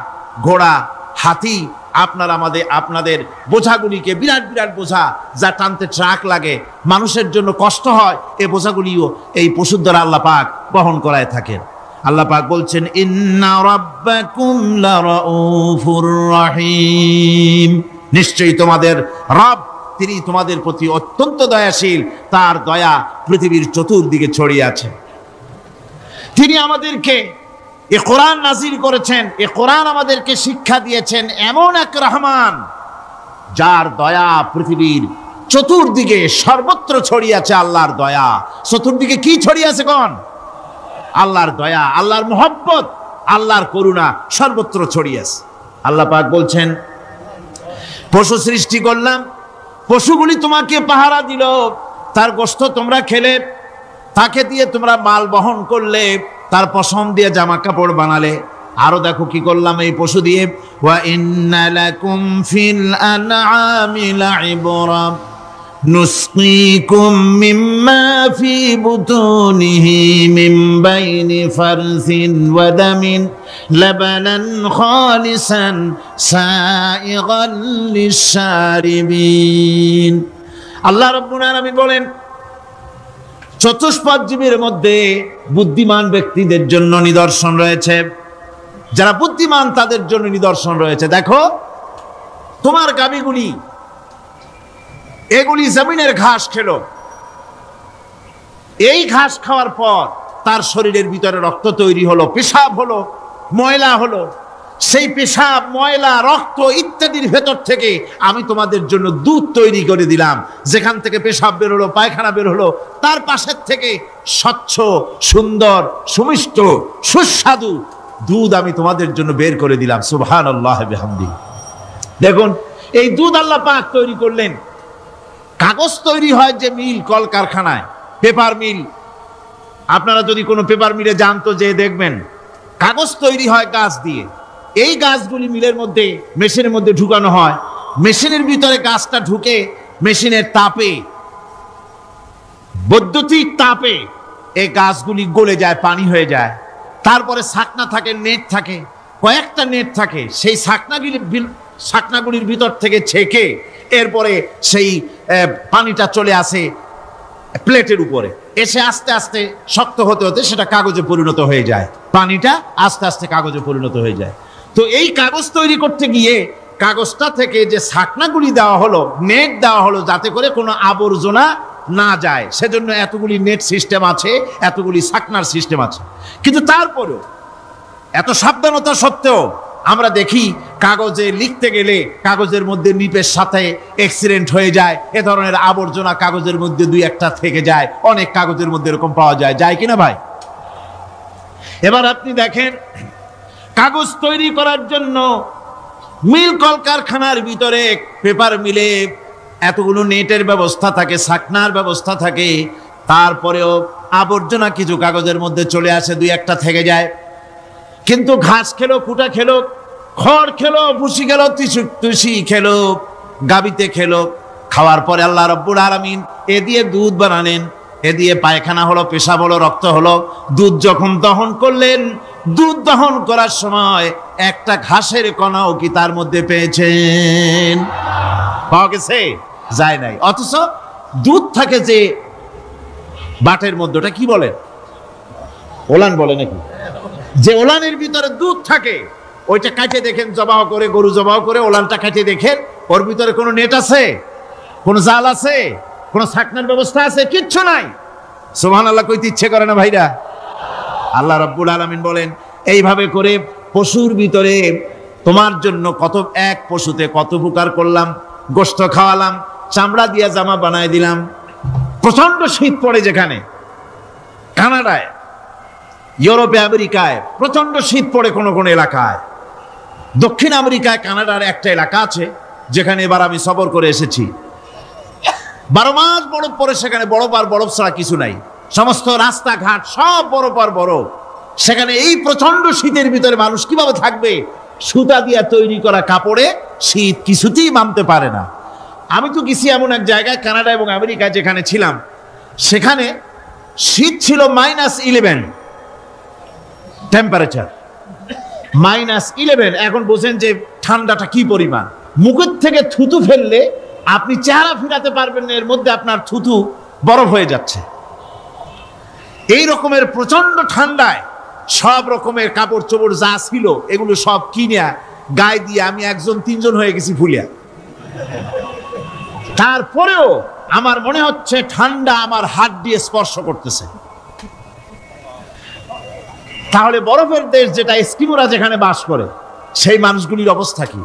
ঘোড়া, হাতি আপনাদের বোঝাগুলিকে, বিরাট বিরাট বোঝা যা টানতে ট্রাক লাগে, মানুষের জন্য কষ্ট হয়, এই বোঝাগুলিও এই পশুর দ্বারা আল্লাহ পাক বহন করায় থাকেন। আল্লাহ পাক বলছেন, ইন্না রাব্বাকুম লারাউফুর রহিম, নিশ্চয়ই তোমাদের রব, তিনি তোমাদের প্রতি অত্যন্ত দয়াশীল, তার দয়া পৃথিবীর চতুর্দিকে ছড়িয়ে আছে। তিনি আমাদেরকে এ কোরআন নাজিল করেছেন, এ কোরআন আমাদেরকে শিক্ষা দিয়েছেন এমন এক রহমান যার দয়া পৃথিবীর চতুর্দিকে সর্বত্র ছড়িয়ে আছে। আল্লাহর দয়া চতুর্দিকে কি ছড়িয়ে আছে কোন? আল্লাহর দয়া, আল্লাহর মোহব্বত, আল্লাহর করুণা সর্বত্র ছড়িয়ে আছে। আল্লাহ পাক বলছেন, পশু সৃষ্টি করলাম, পশুগুলি তোমাকে পাহারা দিল, তার গোশত তোমরা খেলে, তাকে দিয়ে তোমরা মাল বহন করলে, তার পশম দিয়ে জামা কাপড় বানালে। আরো দেখো কি করলাম এই পশু দিয়ে, ওয়া ইন্না লাকুম ফিল আনআমি লাইবরা নুসকিকুম মিম্মা ফি বুতুনিহি মিন বাইনি ফারসিন ওয়া দামিন লাবানান খালিসান সাইগান লিশ-শারিবিন। আল্লাহ রাব্বুল আলামিন বলেন, চতুষ্পদ জীবের মধ্যে বুদ্ধিমান ব্যক্তিদের জন্য নিদর্শন রয়েছে, যারা বুদ্ধিমান তাদের জন্য নিদর্শন রয়েছে। দেখো তোমার গাভীগুলি, এগুলি জমিনের ঘাস খেলো, এই ঘাস খাওয়ার পর তার শরীরের ভিতরে রক্ত তৈরি হলো, পেশাব হলো, ময়লা হলো, সেই পেশাব, ময়লা, রক্ত ইত্যাদির ভেতর থেকে আমি তোমাদের জন্য দুধ তৈরি করে দিলাম। যেখান থেকে পেশাব বের হলো, পায়খানা বের হলো, তার পাশের থেকে স্বচ্ছ, সুন্দর, সুমিষ্ট, সুস্বাদু দুধ আমি তোমাদের জন্য বের করে দিলাম। সুবহানাল্লাহ বিহামদি। দেখুন এই দুধ আল্লাহ পাক তৈরি করলেন। কাগজ তৈরি হয় যে মিল, কলকারখানায়, পেপার মিল, আপনারা যদি কোনো পেপার মিলে যান তো যে দেখবেন কাগজ তৈরি হয় গাছ দিয়ে। এই গাছগুলি মিলের মধ্যে, মেশিনের মধ্যে ঢুকানো হয়, মেশিনের ভিতরে গাছটা ঢুকে মেশিনের তাপে, বৈদ্যুতিক তাপে এই গাছগুলি গলে যায়, পানি হয়ে যায়। তারপরে ছাকনা থাকে, নেট থাকে, কয়েকটা নেট থাকে, সেই ছাকনাগুলির ভিতর থেকে ছেঁকে এরপরে সেই পানিটা চলে আসে প্লেটের উপরে, এসে আস্তে আস্তে শক্ত হতে হতে সেটা কাগজে পরিণত হয়ে যায়, পানিটা আস্তে আস্তে কাগজে পরিণত হয়ে যায়। তো এই কাগজ তৈরি করতে গিয়ে কাগজটা থেকে যে ছাকনাগুলি দেওয়া হলো, নেট দেওয়া হলো, যাতে করে কোনো আবর্জনা না যায়, সেজন্য এতগুলি নেট সিস্টেম আছে, এতগুলি ছাকনার সিস্টেম আছে। কিন্তু তারপরেও এত সাবধানতা সত্ত্বেও আমরা দেখি কাগজে লিখতে গেলে কাগজের মধ্যে নিপের সাথে অ্যাক্সিডেন্ট হয়ে যায়, এ ধরনের আবর্জনা কাগজের মধ্যে দুই একটা থেকে যায়, অনেক কাগজের মধ্যে এরকম পাওয়া যায় কিনা ভাই? এবার আপনি দেখেন, কাগজ তৈরি করার জন্য মিল কলকারখানার ভিতরে, পেপার মিলে এতগুলো নেটের ব্যবস্থা থাকে, ছাকনার ব্যবস্থা থাকে, তারপরেও আবর্জনা কিছু কাগজের মধ্যে চলে আসে, দুই একটা থেকে যায়। কিন্তু ঘাস খেলো, কুটা খেলো, খড় খেলো, ভুসি খেলো, তুষি খেলো, গাবিতে খেলো, খাওয়ার পরে আল্লাহ রাব্বুল আলামিন এ দিয়ে দুধ বানালেন, এ দিয়ে পায়খানা হলো, পেশাব হলো, রক্ত হলো। দুধ যখন দহন করলেন, দুধ দহন করার সময় একটা ঘাসের কণাও কি তার মধ্যে পেয়েছেন? পাওয়া গেছে? যায় নাই। অথচ দুধ থাকে যে বাটের মধ্যে, ওটা কি বলে? ওলান বলে নাকি? যে ওলানের ভিতরে দুধ থাকে, ওইটা কাটে দেখেন, জবাহ করে, গরু জবাহ করে ওলানটা কাটে দেখেন, ওর ভিতরে কোনো নেট আছে, কোনো জাল আছে, কোনো ছাকনার ব্যবস্থা আছে? কিচ্ছু নাই। সুবহানাল্লাহ কইতে ইচ্ছে করে না ভাইরা? আল্লাহ রাব্বুল আলামিন বলেন, এইভাবে করে পশুর ভিতরে তোমার জন্য কত, এক পশুতে কত উপকার করলাম, গোশত খাওয়ালাম, চামড়া দিয়া জামা বানায় দিলাম। প্রচন্ড শীত পড়ে যেখানে, কানাডায়, ইউরোপে, আমেরিকায় প্রচন্ড শীত পড়ে কোন কোন এলাকায়। দক্ষিণ আমেরিকায়, কানাডার একটা এলাকা আছে যেখানে এবার আমি সফর করে এসেছি। 12 মাস বরফ পড়ে সেখানে, বরফ আর বরফ ছাড়া কিছু নাই, সমস্ত রাস্তাঘাট সব বরফ আর বরফ। সেখানে এই প্রচন্ড শীতের ভিতরে মানুষ কিভাবে থাকবে? সুতা দিয়া তৈরি করা কাপড়ে শীত কিছুতেই মানতে পারে না। আমি তো গেছি এমন এক জায়গায়, কানাডা এবং আমেরিকায় যেখানে ছিলাম, সেখানে শীত ছিল -11 টেম্পারেচার, -11। এখন বলছেন যে ঠান্ডাটা কি পরিমাণ। মুখের থেকে থুতু ফেললে আপনি চেহারা ফিরাতে পারবেন না, এর মধ্যে আপনার থুতু বরফ হয়ে যাচ্ছে। এই রকমের প্রচন্ড ঠান্ডায় সব রকমের কাপড় চোপড় যা ছিল এগুলো সব কিনে গায়ে দিয়ে আমি 1-3 হয়ে গেছি ফুলিয়া। তারপরেও আমার মনে হচ্ছে ঠান্ডা আমার হাত দিয়ে স্পর্শ করতেছে। তাহলে বরফের দেশ যেটা এস্কিমোরা যেখানে বাস করে সেই মানুষগুলির অবস্থা কি?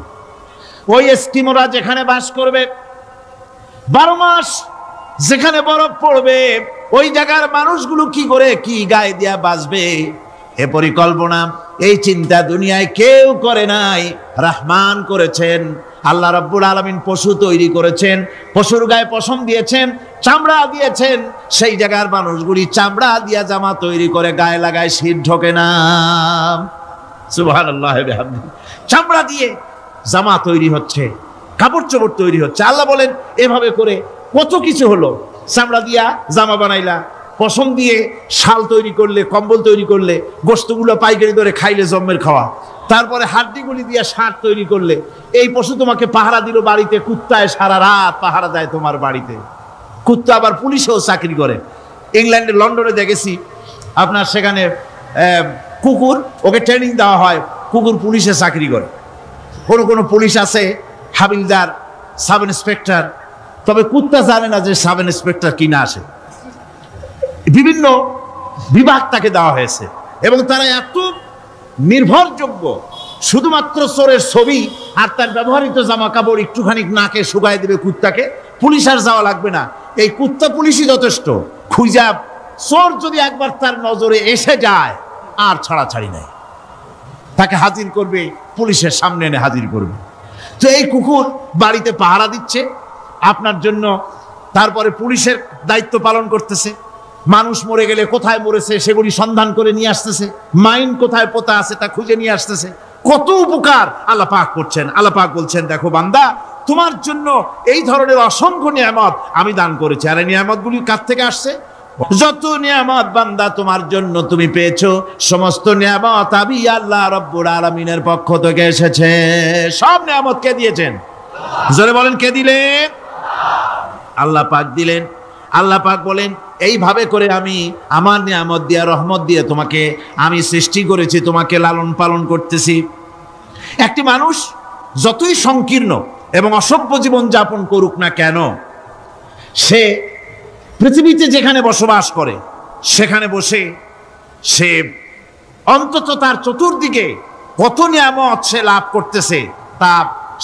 ওই এস্কিমোরা যেখানে বাস করবে 12 মাস যেখানে বরফ পড়বে, ওই জায়গার মানুষগুলো কি করে কি গায়ে দিয়া বাঁচবে, এ পরিকল্পনা এই চিন্তা দুনিয়ায় কেউ করে নাই, রহমান করেছেন। আল্লাহ রাব্বুল আলামিন পশু তৈরি করেছেন, পশুর গায়ে পশম দিয়েছেন, চামড়া দিয়েছেন, সেই জায়গার মানুষগুলি চামড়া দিয়া জামা তৈরি করে গায়ে লাগায়, শীত ঢোকে না। সুবহানাল্লাহ বিহামদিহি। চামড়া দিয়ে জামা তৈরি হচ্ছে, কাপড় চোপড় তৈরি হচ্ছে। আল্লাহ বলেন এভাবে করে কত কিছু হলো। চামড়া দিয়া জামা বানাইলা, পশম দিয়ে শাল তৈরি করলে, কম্বল তৈরি করলে, গোশতগুলো পাইকারি ধরে খাইলে জম্মের খাওয়া, তারপরে হাড্ডিগুলি দিয়ে শার্ট তৈরি করলে। এই পশু তোমাকে পাহারা দিল বাড়িতে, কুত্তায় সারা রাত পাহারা দেয় তোমার বাড়িতে। কুত্তা আবার পুলিশেও চাকরি করে। ইংল্যান্ডে লন্ডনে দেখেছি আপনার সেখানে কুকুর, ওকে ট্রেনিং দেওয়া হয়, কুকুর পুলিশে চাকরি করে। কোনো পুলিশ আছে হাবিলদার, সাব ইন্সপেক্টর, তবে কুত্তা জানে না যে সাব ইন্সপেক্টর কিনা আসে। বিভিন্ন বিভাগ তাকে দেওয়া হয়েছে এবং তারা এত নির্ভরযোগ্য, শুধুমাত্র চোরের ছবি আর তার ব্যবহৃত জামা কাপড় একটুখানি নাকে শুকায় দেবে কুত্তাকে, পুলিশ আর যাওয়া লাগবে না। এই কুত্তা পুলিশই যথেষ্ট। খুঁজা চোর যদি একবার তার নজরে এসে যায় আর ছাড়াছাড়ি নাই, তাকে হাজির করবে, পুলিশের সামনে এনে হাজির করবে। তো এই কুকুর বাড়িতে পাহারা দিচ্ছে আপনার জন্য, তারপরে পুলিশের দায়িত্ব পালন করতেছে। মানুষ মরে গেলে কোথায় মরেছে সেগুলি সন্ধান করে নিয়ে আসতেছে, মাইন কোথায় পোতা আছে তা খুঁজে নিয়ে আসতেছে। কত উপকার আল্লাহ পাক করছেন। আল্লাহ পাক বলছেন, দেখো বান্দা, তোমার জন্য এই ধরনের অসংখ্য নিয়ামত আমি দান করেছি। আর এই নিয়ামতগুলি কার থেকে আসছে? যত নিয়ামত বান্দা তোমার জন্য তুমি পেয়েছো, সমস্ত নিয়ামত আমি আল্লাহ রাব্বুল আলামিনের পক্ষ থেকে এসেছে। সব নিয়ামত কে দিয়েছেন? জোরে বলেন, কে দিলেন? আল্লাহ পাক দিলেন। আল্লাহ পাক বলেন, এইভাবে করে আমি আমার নিয়ামত দিয়ে, রহমত দিয়ে তোমাকে আমি সৃষ্টি করেছি, তোমাকে লালন পালন করতেছি। একটি মানুষ যতই সংকীর্ণ এবং অসভ্য জীবন যাপন করুক না কেন, সে পৃথিবীতে যেখানে বসবাস করে সেখানে বসে সে অন্তত তার চতুর্দিকে কত নিয়ামত সে লাভ করতেছে তা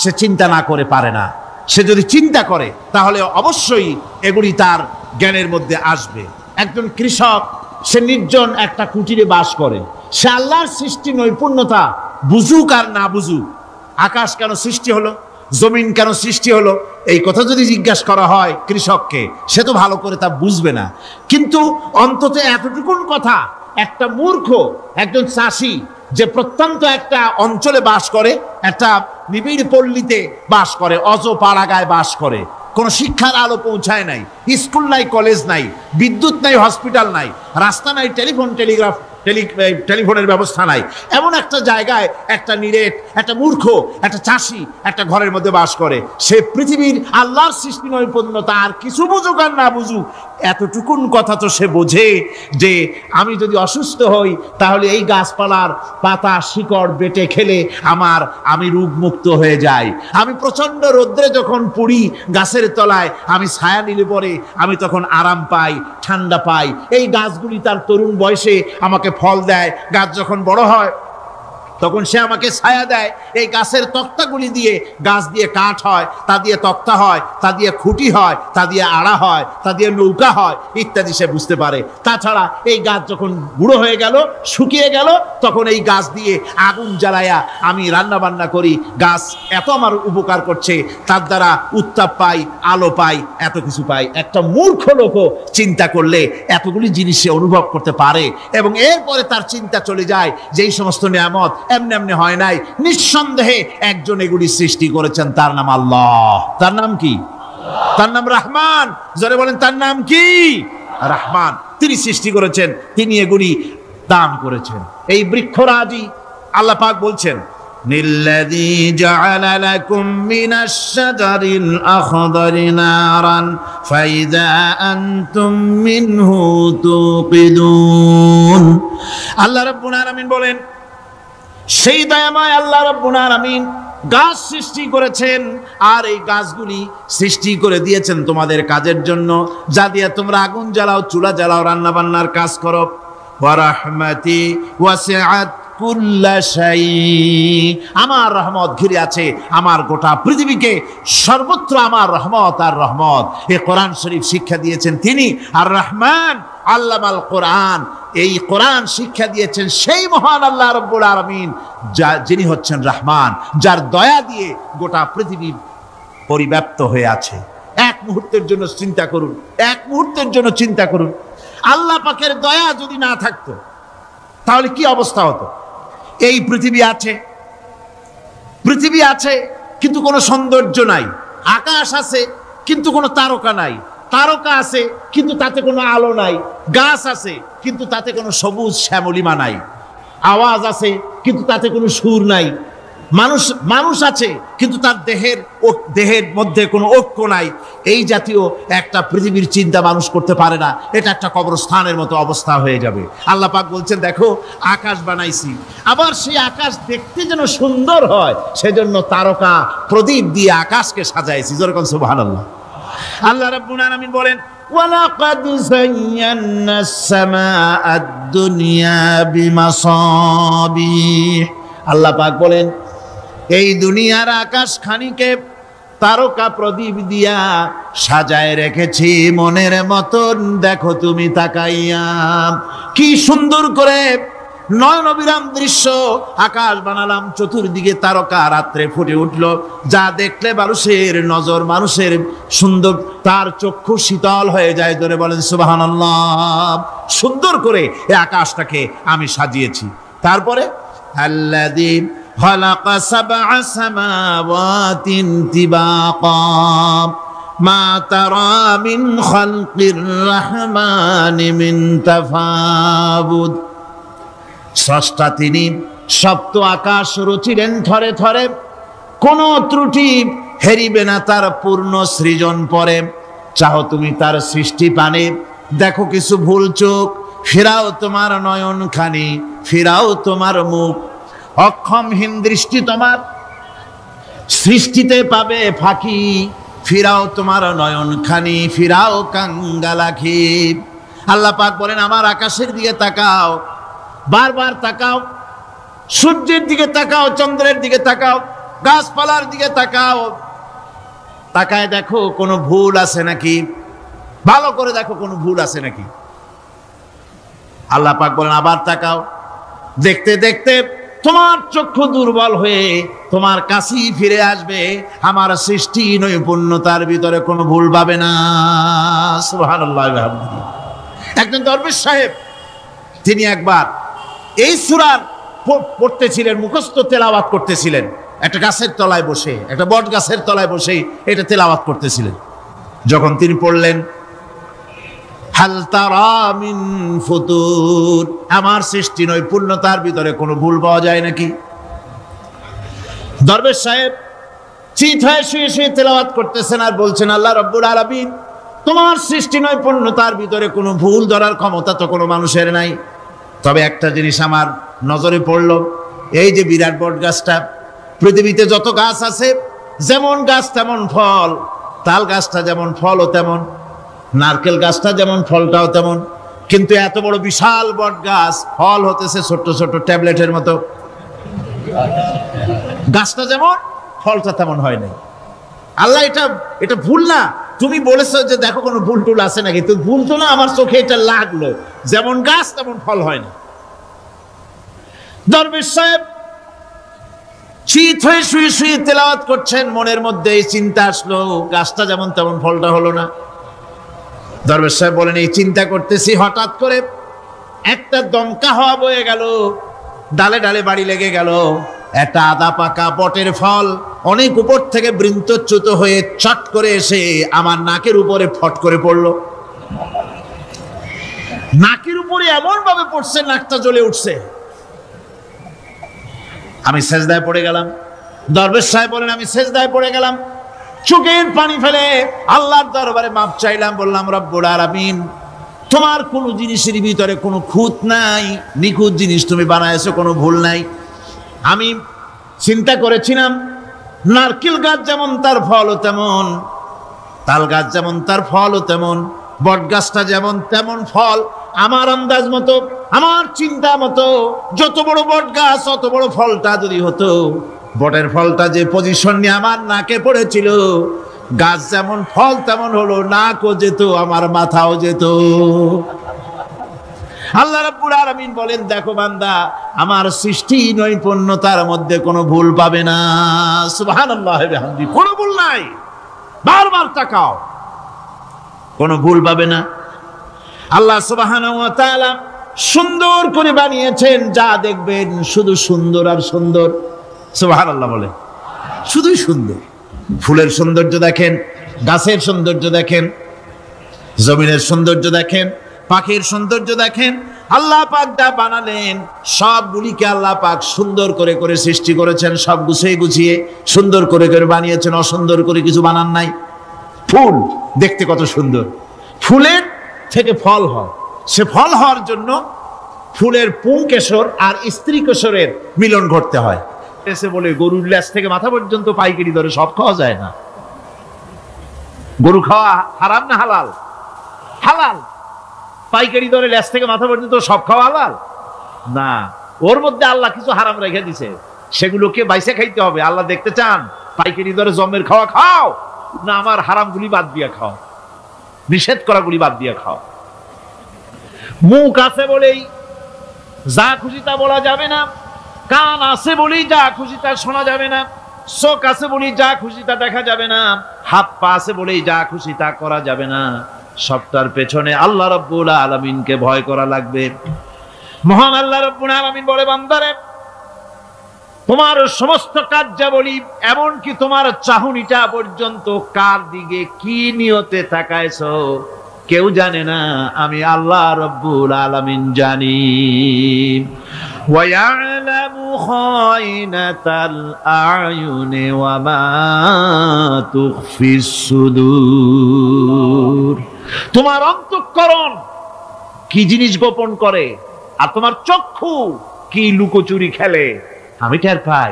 সে চিন্তা না করে পারে না। সে যদি চিন্তা করে তাহলে অবশ্যই এগুলি তার জ্ঞানের মধ্যে আসবে। একজন কৃষক, সে নির্জন একটা কুটিরে বাস করে। সে আল্লাহর সৃষ্টি নৈপুণ্যতা বুঝুক আর না বুঝুক, আকাশ কেন সৃষ্টি হলো, জমিন কেন সৃষ্টি হলো, এই কথা যদি জিজ্ঞাসা করা হয় কৃষককে, সে তো ভালো করে তা বুঝবে না। কিন্তু অন্তত এতটুকুন কথা একটা মূর্খ, একজন চাষি যে প্রত্যন্ত একটা অঞ্চলে বাস করে, একটা নিবিড় পল্লীতে বাস করে, অজ পাড়াগায় বাস করে, কোনো শিক্ষার আলো পৌঁছায় নাই, স্কুল নাই, কলেজ নাই, বিদ্যুৎ নাই, হসপিটাল নাই, রাস্তা নাই, টেলিফোনের ব্যবস্থা নাই, এমন একটা জায়গায় একটা নিরেট, একটা মূর্খ, একটা চাষি একটা ঘরের মধ্যে বাস করে। সে পৃথিবীর আল্লাহর সৃষ্টি নৈপুণ্যতা আর কিছু বুঝুক আর না বুঝুক, এতটুকুন কথা তো সে বোঝে যে আমি যদি অসুস্থ হই তাহলে এই গাছপালার পাতা শিকড় বেটে খেলে আমি রোগমুক্ত হয়ে যাই। আমি প্রচন্ড রোদ্রে যখন পড়ি গাছের তলায়, আমি ছায়া নিলে পরে আমি তখন আরাম পাই, ঠান্ডা পাই। এই গাছগুলি তার তরুণ বয়সে আমাকে ফল দেয়, গাছ যখন বড় হয় তখন সে আমাকে ছায়া দেয়। এই গাছের তক্তাগুলি দিয়ে, গাছ দিয়ে কাঠ হয়, তা দিয়ে তক্তা হয়, তা দিয়ে খুঁটি হয়, তা দিয়ে আড়া হয়, তা দিয়ে নৌকা হয় ইত্যাদি সে বুঝতে পারে। তাছাড়া এই গাছ যখন বুড়ো হয়ে গেল, শুকিয়ে গেল, তখন এই গাছ দিয়ে আগুন জ্বালায়া আমি রান্না বান্না করি। গাছ এত আমার উপকার করছে, তার দ্বারা উত্তাপ পাই, আলো পাই, এত কিছু পাই। একটা মূর্খ লোকও চিন্তা করলে এতগুলি জিনিস সে অনুভব করতে পারে এবং এরপরে তার চিন্তা চলে যায় যে এই সমস্ত নিয়ামত এমনি এমনি হয় নাই, নিঃসন্দেহে একজন এগুলি সৃষ্টি করেছেন, তার নাম আল্লাহ। তার নাম কি? তার নাম রহমান। যারা বলেন তার নাম কি? রহমান। তিনি সৃষ্টি করেছেন, তিনি এগুলি দান করেছেন। এই বৃক্ষরাজি আল্লাহ পাক বলছেন নিল্লাযী জাআলা লাকুম মিনাশ শাজারিল আখদারি নারান ফাইযা আনতুম মিনহু তুকিদুন। আল্লাহ রাব্বুল আলামিন বলেন, সেই দয়াময় আল্লাহ রাব্বুল আলামিন গাছ সৃষ্টি করেছেন, আর এই গাছগুলি সৃষ্টি করে দিয়েছেন তোমাদের কাজের জন্য, যা দিয়ে তোমরা আগুন জ্বালাও, চুলা জ্বালাও, রান্না বান্নার কাজ করো। ওয়া রাহমাতি ওয়াসিআত কুল্লা শাই, আমার রহমত ঘিরে আছে আমার গোটা পৃথিবীকে, সর্বত্র আমার রহমত আর রহমত। এই কোরআন শরীফ শিক্ষা দিয়েছেন তিনি আর রহমান আল্লামাল কোরআন। এই কোরআন শিক্ষা দিয়েছেন সেই মহান আল্লাহ রাব্বুল আলামিন, যিনি হচ্ছেন রহমান, যার দয়া দিয়ে গোটা পৃথিবী পরিব্যাপ্ত হয়ে আছে। এক মুহূর্তের জন্য চিন্তা করুন, এক মুহূর্তের জন্য চিন্তা করুন, আল্লাহ পাকের দয়া যদি না থাকতো তাহলে কি অবস্থা হতো? এই পৃথিবী আছে, পৃথিবী আছে কিন্তু কোনো সৌন্দর্য নাই, আকাশ আছে কিন্তু কোনো তারকা নাই, তারকা আছে কিন্তু তাতে কোনো আলো নাই, গাছ আছে কিন্তু তাতে কোনো সবুজ শ্যামলিমা নাই, আওয়াজ আছে কিন্তু তাতে কোনো সুর নাই, মানুষ আছে কিন্তু তার দেহের মধ্যে কোনো ঐক্য নাই। এই জাতীয় একটা পৃথিবীর চিন্তা মানুষ করতে পারে না, এটা একটা কবরস্থানের মতো অবস্থা হয়ে যাবে। আল্লাহ পাক বলছেন, দেখো আকাশ বানাইছি, আবার সেই আকাশ দেখতে যেন সুন্দর হয় সেজন্য তারকা প্রদীপ দিয়ে আকাশকে সাজাইছি। যেরকম সুবহানাল্লাহ। আল্লাহ রাব্বুল আলামিন বলেন, ওয়ালাকাদ যায়্যানাস সামাআদ দুনিয়া বিমাসাবিহ। আল্লাহ পাক বলেন, এই দুনিয়ার আকাশ খানিকে তারকা প্রদীপ দিয়া সাজায় রেখেছি মনের মতন। দেখো তুমি তাকাইয়া, কি সুন্দর করে নয়নবিরাম দৃশ্য আকাশ বানালাম, চতুর্দিকে তারকা রাত্রে ফুটে উঠলো, যা দেখলে মানুষের নজর, মানুষের সুন্দর, তার চক্ষু শীতল হয়ে যায়। ধরে বলেন সুবহানাল্লাহ। সুন্দর করে এই আকাশটাকে আমি সাজিয়েছি। তারপরে আল্লাযী খালাকা সাবআ সামাওয়াতিন তিবাকা মা তারা মিন খালকির রহমানি মিন তাফাবুদ। স্রষ্টা তিনি, সপ্ত আকাশ রচিলেন থরে থরে, কোন ত্রুটি হেরিবে না তার পূর্ণ সৃজন পরে। চাহো তুমি তার সৃষ্টি পানে, দেখো কিছু ভুল চোখ, ফিরাও তোমার নয়ন খানি, ফিরাও তোমার মুখ। অক্ষমহীন দৃষ্টি তোমার সৃষ্টিতে পাবে ফাঁকি, ফিরাও তোমার নয়ন খানি, ফিরাও কাঙ্গালাখি। আল্লাহ পাক বলেন, আমার আকাশের দিকে তাকাও, বারবার তাকাও, সূর্যের দিকে তাকাও, চন্দ্রের দিকে তাকাও, গাছপালার দিকে তাকাও, তাকায় দেখো কোনো ভুল আছে নাকি, ভালো করে দেখো কোনো ভুল আছে নাকি। আল্লাহ পাক বলেন, আবার তাকাও। দেখতে দেখতে তোমার চক্ষু দুর্বল হয়ে তোমার কাছেই ফিরে আসবে, আমার সৃষ্টি নৈপুণ্যতার ভিতরে কোনো ভুল পাবে না। সুবহানাল্লাহ। একজন দরবেশ সাহেব, তিনি একবার এই সূরার পড়তেছিলেন, মুখস্থ তেলাওয়াত করতেছিলেন, একটা গাছের তলায় বসে, একটা বট গাছের তলায় বসে এটা তেলাওয়াত করতেছিলেন। যখন তিনি পড়লেন, হাল তারা মিন ফুতুর, আমার সৃষ্টি নৈপুণ্যতার ভিতরে কোনো ভুল পাওয়া যায় নাকি? দরবেশ সাহেব চিত হয়ে শুয়ে শুয়ে তেলাওয়াত করতেছেন আর বলছেন, আল্লাহ রাব্বুল আলামিন, তোমার সৃষ্টি নৈপুণ্যতার ভিতরে কোনো ভুল ধরার ক্ষমতা তো কোনো মানুষের নাই। তবে একটা জিনিস আমার নজরে পড়ল, এই যে বিরাট বট গাছটা, পৃথিবীতে যত গাছ আছে, যেমন গাছ তেমন ফল, তাল গাছটা যেমন ফলও তেমন, নারকেল গাছটা যেমন ফলটাও তেমন, কিন্তু এত বড় বিশাল বট গাছ ফল হতেছে ছোট্ট ছোট্ট ট্যাবলেটের মতো। গাছটা যেমন ফলটা তেমন হয় নাই। আল্লাহ এটা ভুল না, তুমি বলেছো যে দেখো কোনো ভুল টুল আছে নাকি, তো ভুল তো না, আমার চোখে এটা লাগলো, যেমন গাছ তেমন ফল হয় না। দরবেশ সাহেব চিত হয়ে শুয়ে শুয়ে তেলাওয়াত করছেন, মনের মধ্যে এই চিন্তা আসলো, গাছটা যেমন তেমন ফলটা হলো না। দরবেশ সাহেব বলেন, এই চিন্তা করতেছি, হঠাৎ করে একটা দমকা হাওয়া বয়ে গেল, ডালে ডালে বাড়ি লেগে গেল, একটা আদা পাকা বটের ফল অনেক উপর থেকে বৃন্তচ্যুত হয়ে চট করে এসে আমার নাকের উপরে ফট করে পড়লো। নাকের উপরে এমন ভাবে পড়ছে, নাকটা জ্বলে উঠছে। আমি সেজদায় পড়ে গেলাম। দরবেশ সাহেব বলেন আমি সেজদায় পড়ে গেলাম, চোখের পানি ফেলে আল্লাহর দরবারে মাপ চাইলাম, বললাম রব্বুল আলামিন, তোমার কোনো জিনিসের ভিতরে কোনো খুঁত নাই, নিখুঁত জিনিস তুমি বানাইছো, কোনো ভুল নাই। আমি চিন্তা করেছিলাম নারকেল গাছ যেমন তার ফলও তেমন, তাল গাছ যেমন তার ফলও তেমন, বট গাছটা যেমন তেমন ফল। আমার আন্দাজ মতো, আমার চিন্তা মতো, যত বড় বট গাছ অত বড় ফলটা যদি হতো, বটের ফলটা যে পজিশন নিয়ে আমার নাকে পড়েছিল, গাছ যেমন ফল তেমন হলো, নাকও যেত, আমার মাথাও যেত। আল্লাহ রাব্বুল আলামিন বলেন, দেখো বান্দা, আমার সৃষ্টি নৈপুণ্যতার মধ্যে কোনো ভুল পাবে না। সুবহানাল্লাহি ওয়া বিহামদিহি, কোনো ভুল নাই। বারবার তাকাও, কোনো ভুল পাবে না। আল্লাহ সুবহানাহু ওয়া তাআলা সুন্দর করে বানিয়েছেন, যা দেখবেন শুধু সুন্দর আর সুন্দর। সুবহানাল্লাহ বলে, শুধুই সুন্দর। ফুলের সৌন্দর্য দেখেন, গাছের সৌন্দর্য দেখেন, জমিনের সৌন্দর্য দেখেন, পাখির সৌন্দর্য দেখেন। আল্লাহ পাক যা বানালেন সবগুলিকে আল্লাহ পাক সুন্দর করে করে সৃষ্টি করেছেন, সব গুছিয়ে গুছিয়ে সুন্দর করে করে বানিয়েছেন, অসুন্দর করে কিছু বানান নাই। ফুল দেখতে কত সুন্দর, ফুলের থেকে ফল হয়, সে ফল হওয়ার জন্য ফুলের পুংকেশর আর স্ত্রী কেশরের মিলন ঘটতে হয়। এসে বলে গরুর লেজ থেকে মাথা পর্যন্ত পাইকারি দরে সব খাওয়া যায় না। গরু খাওয়া হারাম না হালাল? হালাল। পাইকারি দরে লেজ থেকে মাথা পর্যন্ত সব খাওয়া হালাল না, ওর মধ্যে আল্লাহ কিছু হারাম রেখে দিছে, সেগুলোকে বাইসে খাইতে হবে। আল্লাহ দেখতে চান পাইকারি দরে জমের খাওয়া খাও না আমার হারাম গুলি বাদ দিয়ে খাও, নিষেধ করা গুলি বাদ দিয়ে খাও। মুখ আছে বলেই যা খুশি তা বলা যাবে না, কান আছে বলেই যা খুশি তা শোনা যাবে না, চোখ আছে বলেই যা খুশি তা দেখা যাবে না, হাত পা আছে বলেই যা খুশি তা করা যাবে না। সবটার পেছনে আল্লাহ রাব্বুল আলামিনকে ভয় করা লাগবে। মহান আল্লাহ রাব্বুল আলামিন বলে, বান্দারে, তোমার সমস্ত কার্যাবলী এমনকি তোমার চাহনিটা পর্যন্ত কার দিকে কি নিয়তে তাকাইছো কেউ জানে না, আমি আল্লাহ রাব্বুল আলামিন জানি। وَيَعْلَمُ خَائِنَةَ الْأَعْيُنِ وَمَا تُخْفِي الصُّدُورُ। তোমার অন্তঃকরণ কি জিনিস গোপন করে আর তোমার চক্ষু কি লুকোচুরি খেলে আমি টের পাই।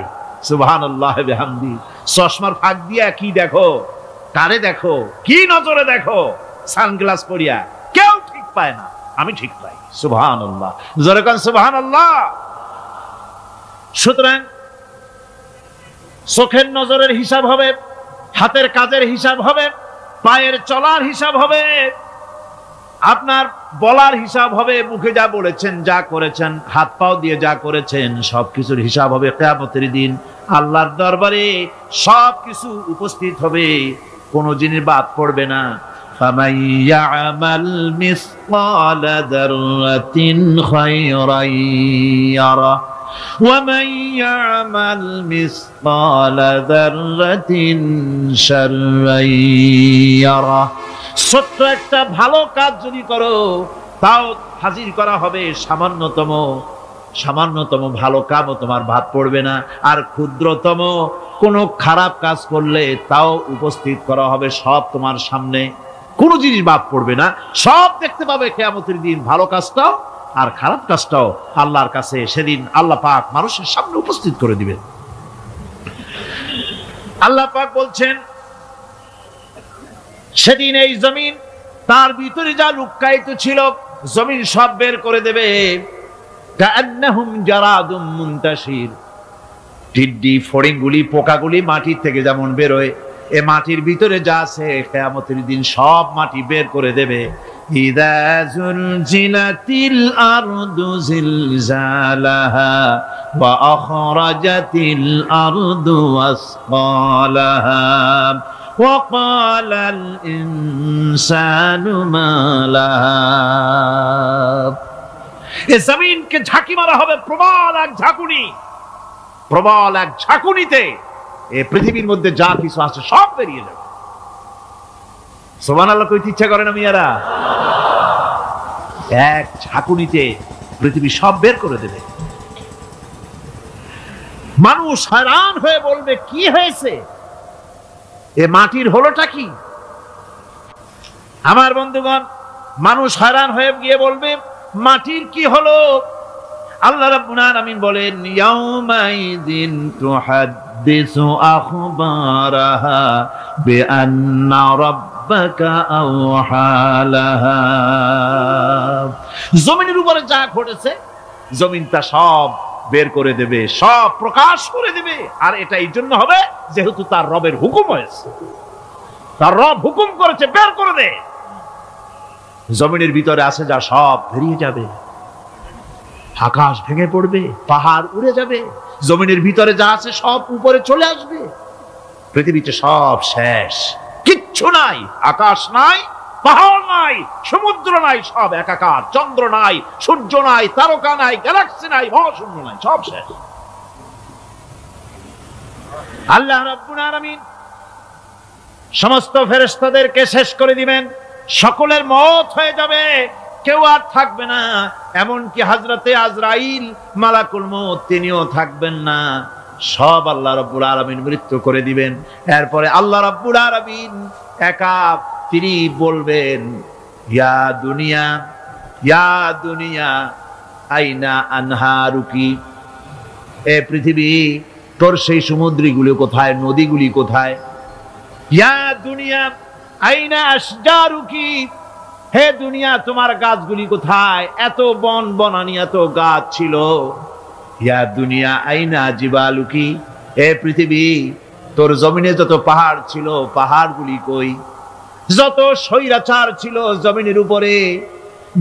সুবহানাল্লাহি ওয়া বিহামদিহি। চশমার ফাঁক দিয়া কি দেখো, কারে দেখো, কি নজরে দেখো, সানগ্লাস পরিয়া কেউ ঠিক পায় না, আমি ঠিক পাই। সুবহানাল্লাহ, জোরে কোন সুবহানাল্লাহ। সুতরাং চোখের নজরের হিসাব হবে, হাতের কাজের হিসাব হবে, পায়ের চলার হিসাব হবে, আপনার বলার হিসাব হবে, মুখে যা বলেছেন, যা করেছেন, হাত পাও দিয়ে যা করেছেন, সবকিছুর হিসাব হবে কিয়ামতের দিন। আল্লাহর দরবারে সবকিছু উপস্থিত হবে, কোনো জিনিস বাদ পড়বে না। فَمَن يَعْمَلْ مِثْقَالَ ذَرَّةٍ خَيْرًا يَرَهُ وَمَن يَعْمَلْ مِثْقَالَ ذَرَّةٍ شَرًّا يَرَهُ। ছোট্ট একটা ভালো কাজ যদি করো তাও হাজির করা হবে সামান্যতম ভালো কাজও তোমার বাদ পড়বে না, আর ক্ষুদ্রতম কোনো খারাপ কাজ করলে তাও উপস্থিত করা হবে, সব তোমার সামনে, কোনো জিনিস বাদ পড়বে না, সব দেখতে পাবে কিয়ামতের দিন। ভালো কাজটাও আর খারাপ কাজটাও আল্লাহর কাছে সেদিন আল্লাহ পাক মানুষের সামনে উপস্থিত করে দিবেন। আল্লাহ পাক বলছেন, সেদিন এই জমিন তার ভিতরে যা লুক্কায়িত ছিল জমিন সব বের করে দেবে। কাআন্নাহুম জারাদুম মুনতাশির। টিড্ডি, ফড়িংগুলি, পোকাগুলি মাটির থেকে যেমন বেরোয়, এ মাটির ভিতরে যা আছে কিয়ামতের দিন সব মাটি বের করে দেবে। ইযা যুলজিলাতিল আরদু জিলজালাহা ওয়া আখরাজাতিল আরদু আসকালাহা ওয়া ক্বালাল ইনসানু মা লাহা। এ জমিনকে ঝাঁকি মারা হবে প্রবল এক ঝাঁকুনি, প্রবল এক ঝাঁকুনিতে এই পৃথিবীর মধ্যে যা কিছু আছে সব বেরিয়ে যাবে। সুবহানাল্লাহ কইতে ইচ্ছা করে না মিয়ারা? এক ঝাঁকুনিতে পৃথিবী সব বের করে দেবে। মানুষ হয়রান হয়ে বলবে, কি হয়েছে, এ মাটির হলোটা কি? আমার বন্ধুগণ, মানুষ হয়রান হয়ে গিয়ে বলবে, মাটির কি হলো? আল্লাহ রাব্বুল আলামিন বলেন, ইয়াউমাইযিন তুহাদ্দিসু আখবারাহা বিআন্না রাব্বাকা আওহা লাহা। জমিনের উপরে যা ঘটেছে জমিন তা সব বের করে দেবে, সব প্রকাশ করে দেবে। আর এটা এই জন্য হবে যেহেতু তার রবের হুকুম হয়েছে, তার রব হুকুম করেছে, বের করে দে। জমিনের ভিতরে আছে যা সব বেরিয়ে যাবে, আকাশ ভেঙে পড়বে, পাহাড় উড়ে যাবে, জমিনের ভিতরে যা আছে সব উপরে চলে আসবে, পৃথিবীতে সব শেষ, কিচ্ছু নাই, আকাশ নাই, পাহাড় নাই, সমুদ্র নাই, সব একাকার, চন্দ্র নাই, সূর্য নাই, তারকা নাই, গ্যালাক্সি নাই, মহাশূন্য নাই, সব শেষ। আল্লাহ রাব্বুল আলামিন সমস্ত ফেরেশতাদেরকে শেষ করে দিবেন, সকলের মওত হয়ে যাবে, কেউ আর থাকবে না। এমনকি হযরতে আজরাইল মালাকুল মউত তিনিও থাকবেন না, সব আল্লাহ রাব্বুল আলামিন মৃত্যু করে দিবেন। এরপরে আল্লাহ রাব্বুল আলামিন একা তিনি বলবেন, ইয়া দুনিয়া, ইয়া দুনিয়া আইনা আনহারুকি, এ পৃথিবী তোর সেই সমুদ্রগুলো কোথায়, নদীগুলি কোথায়? ইয়া দুনিয়া আইনা আশজারুকি, হে দুনিয়া তোমার গাছগুলি কোথায়? এত বন বনানি, এত গাছ ছিল। ইয়া দুনিয়া আইনা জিবালুকি, হে পৃথিবী তোর জমিনে যত পাহাড় ছিল পাহাড়গুলি কই? যত স্বৈরাচার ছিল জমিনের উপরে,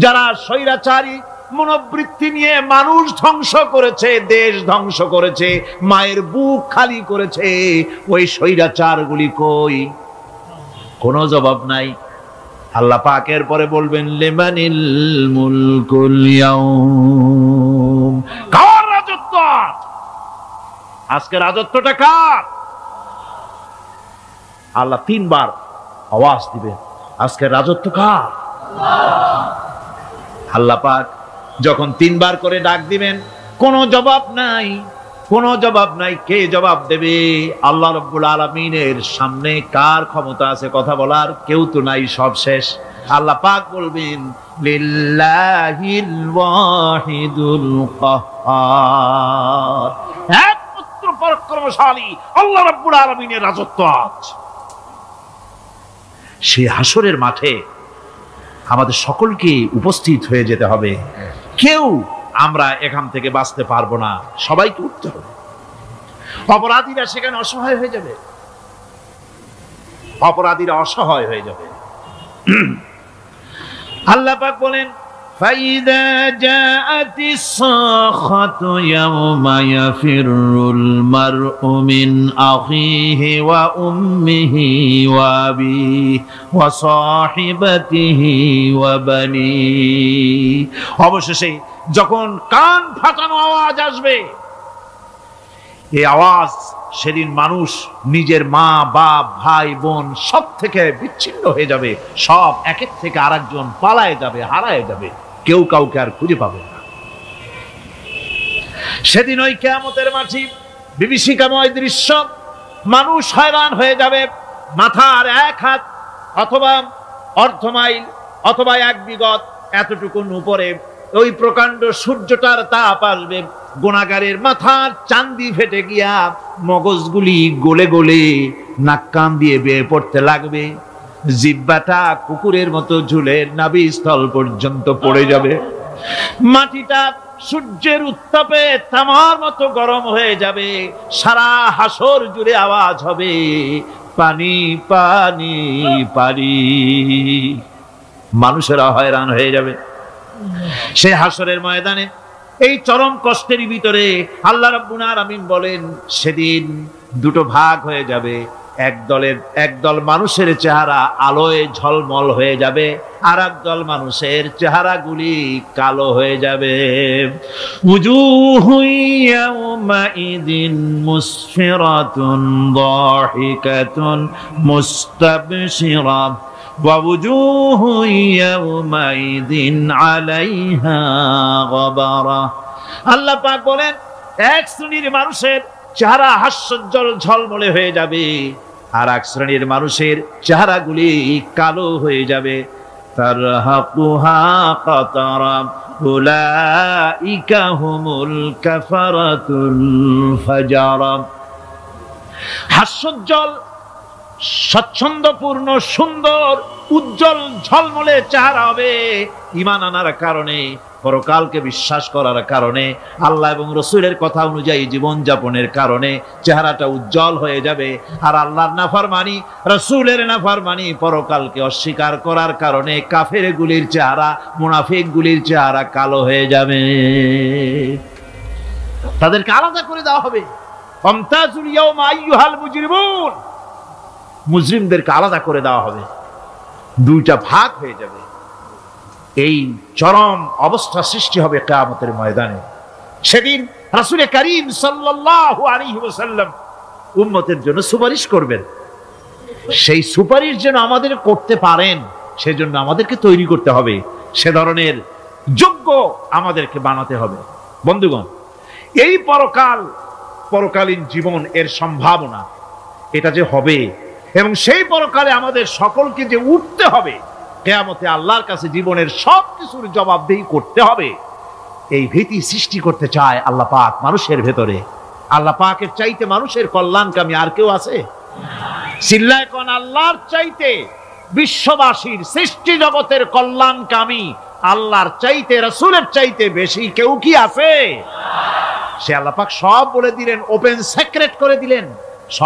যারা স্বৈরাচারী মনোবৃত্তি নিয়ে মানুষ ধ্বংস করেছে, দেশ ধ্বংস করেছে, মায়ের বুক খালি করেছে, ওই স্বৈরাচারগুলি কই? কোনো জবাব নাই। আল্লাহ পাক এর পরে বলবেন, লিমানিল মুলকুল ইয়াউম, কার রাজত্ব আজকে? রাজত্বটা কার? আল্লাহ তিনবার আওয়াজ দিবেন, আজকে রাজত্ব কার? আল্লাহ পাক যখন তিনবার করে ডাক দিবেন, কোনো জবাব নাই, কোনো জবাব নাই। কে জবাব দেবে? আল্লাহ রাব্বুল আলামিনের সামনে কার ক্ষমতা আছে কথা বলার? কেউ তো নাই, সব শেষ। আল্লাহ পাক বলবেন, লিল্লাহিল ওয়াহিদুল কাহ্হার, একমাত্র পরাক্রমশালী আল্লাহ রাব্বুল আলামিনের রাজত্ব আছে। সেই হাসরের মাঠে আমাদের সকলকে উপস্থিত হয়ে যেতে হবে, কেউ আমরা এখান থেকে বাঁচতে পারবো না, সবাইকে উঠতে হবে। অপরাধীরা সেখানে অসহায় হয়ে যাবে, অপরাধীরা অসহায় হয়ে যাবে। আল্লাহ পাক বলেন, فَإِذَا جَاءَتِ الصَّاخَّةُ يَوْمَ يَفِرُّ الْمَرْءُ مِنْ أَخِيهِ وَأُمِّهِ وَأَبِيهِ وَصَاحِبَتِهِ وَبَنِيهِ। অবশেষে যখন কান ফাটানো আওয়াজ আসবে, এই আওয়াজ সেদিন মানুষ নিজের মা বাপ ভাই বোন সব থেকে বিচ্ছিন্ন হয়ে যাবে, সব একের থেকে আরেকজন পালায় যাবে, হারায় যাবে, কেউ কাউকে আর খুঁজে পাবে না। সেদিন ওই কিয়ামতের মাঠে বিভীষিকাময় দৃশ্য, মানুষ হয়রান হয়ে যাবে। মাথার এক হাত অথবা অর্ধ মাইল অথবা এক বিগত এতটুকুন উপরে ওই প্রকাণ্ড সূর্যটার তাপ আসবে, গুনাহগারের মাথার চান্দি ফেটে গিয়া মগজগুলি গলে গলে নাক কান দিয়ে বেয়ে পড়তে লাগবে, জিহ্বাটা কুকুরের মতো ঝুলে নাভিস্থল পর্যন্ত পড়ে যাবে, মাটিটা সূর্যের উত্তাপে তামার মতো গরম হয়ে যাবে, সারা হাসর জুড়ে আওয়াজ হবে, পানি পানি পানি। মানুষেরা হয়রান হয়ে যাবে সেই হাসরের ময়দানে। এই চরম কষ্টের ভিতরে আল্লাহ রাব্বুল আলামিন বলেন, সেদিন দুটো ভাগ হয়ে যাবে, একদল মানুষের চেহারা আলোয় ঝলমল হয়ে যাবে, আর একদল মানুষের চেহারাগুলি কালো হয়ে যাবে। উজুহু ইয়াওমাইদিন মুসফিরাতুন দাহিকাতুন মুস্তাবশিরা ওয়া উজুহু ইয়াওমাইদিন আলাইহা গাবারা। আল্লাহ পাক বলেন, এক শ্রেণীর মানুষের চেহারা হাস্যোজ্জ্বল ঝলমলে হয়ে যাবে, আর এক শ্রেণীর মানুষের চেহারাগুলি কালো হয়ে যাবে। তারহাকুহা কাতারা উলাইকা হুমুল কাফারাতুল ফাজারা। হাস্যোজ্জ্বল, স্বচ্ছন্দপূর্ণ, সুন্দর, উজ্জ্বল ঝলমলে চেহারা হবে ঈমান আনার কারণে, পরকালকে বিশ্বাস করার কারণে, আল্লাহ এবং রসুলের কথা অনুযায়ী জীবন যাপনের কারণে চেহারাটা উজ্জ্বল হয়ে যাবে। আর আল্লাহর নাফরমানি, রসুলের নাফরমানি, পরকালকে অস্বীকার করার কারণে কাফের গুলির চেহারা, মুনাফিক গুলির চেহারা কালো হয়ে যাবে। তাদেরকে আলাদা করে দেওয়া হবে। ফামতাজুল ইয়াওমা আইয়ুহাল মুজরিমুন, মুজরিমদেরকে আলাদা করে দেওয়া হবে, দুইটা ভাগ হয়ে যাবে। এই চরম অবস্থা সৃষ্টি হবে কিয়ামতের ময়দানে। সেদিন রাসূল করিম সাল্লাল্লাহু আলাইহি ওয়াসাল্লাম উম্মতের জন্য সুপারিশ করবেন। সেই সুপারিশ যেন আমাদের করতে পারেন, সেজন্য আমাদেরকে তৈরি করতে হবে, সে ধরনের যোগ্য আমাদেরকে বানাতে হবে। বন্ধুগণ, এই পরকালীন জীবন, এর সম্ভাবনা, এটা যে হবে এবং সেই পরকালে আমাদের সকলকে যে উঠতে হবে, কিয়ামতে আল্লাহর কাছে জীবনের সবকিছুর জবাবদিহি করতে হবে, এই ভীতি সৃষ্টি করতে চায় আল্লাহ পাক মানুষের ভেতরে। আল্লাহ পাকের চাইতে মানুষের কল্যাণকামী আর কেউ আছে? চিল্লায় কোন আল্লাহর চাইতে, বিশ্ববাসীর সৃষ্টি জগতের কল্যাণকামী আল্লাহর চাইতে, রাসূলের চাইতে বেশি কেউ কি আছে? সে আল্লাহ পাক সব বলে দিলেন, ওপেন সিক্রেট করে দিলেন।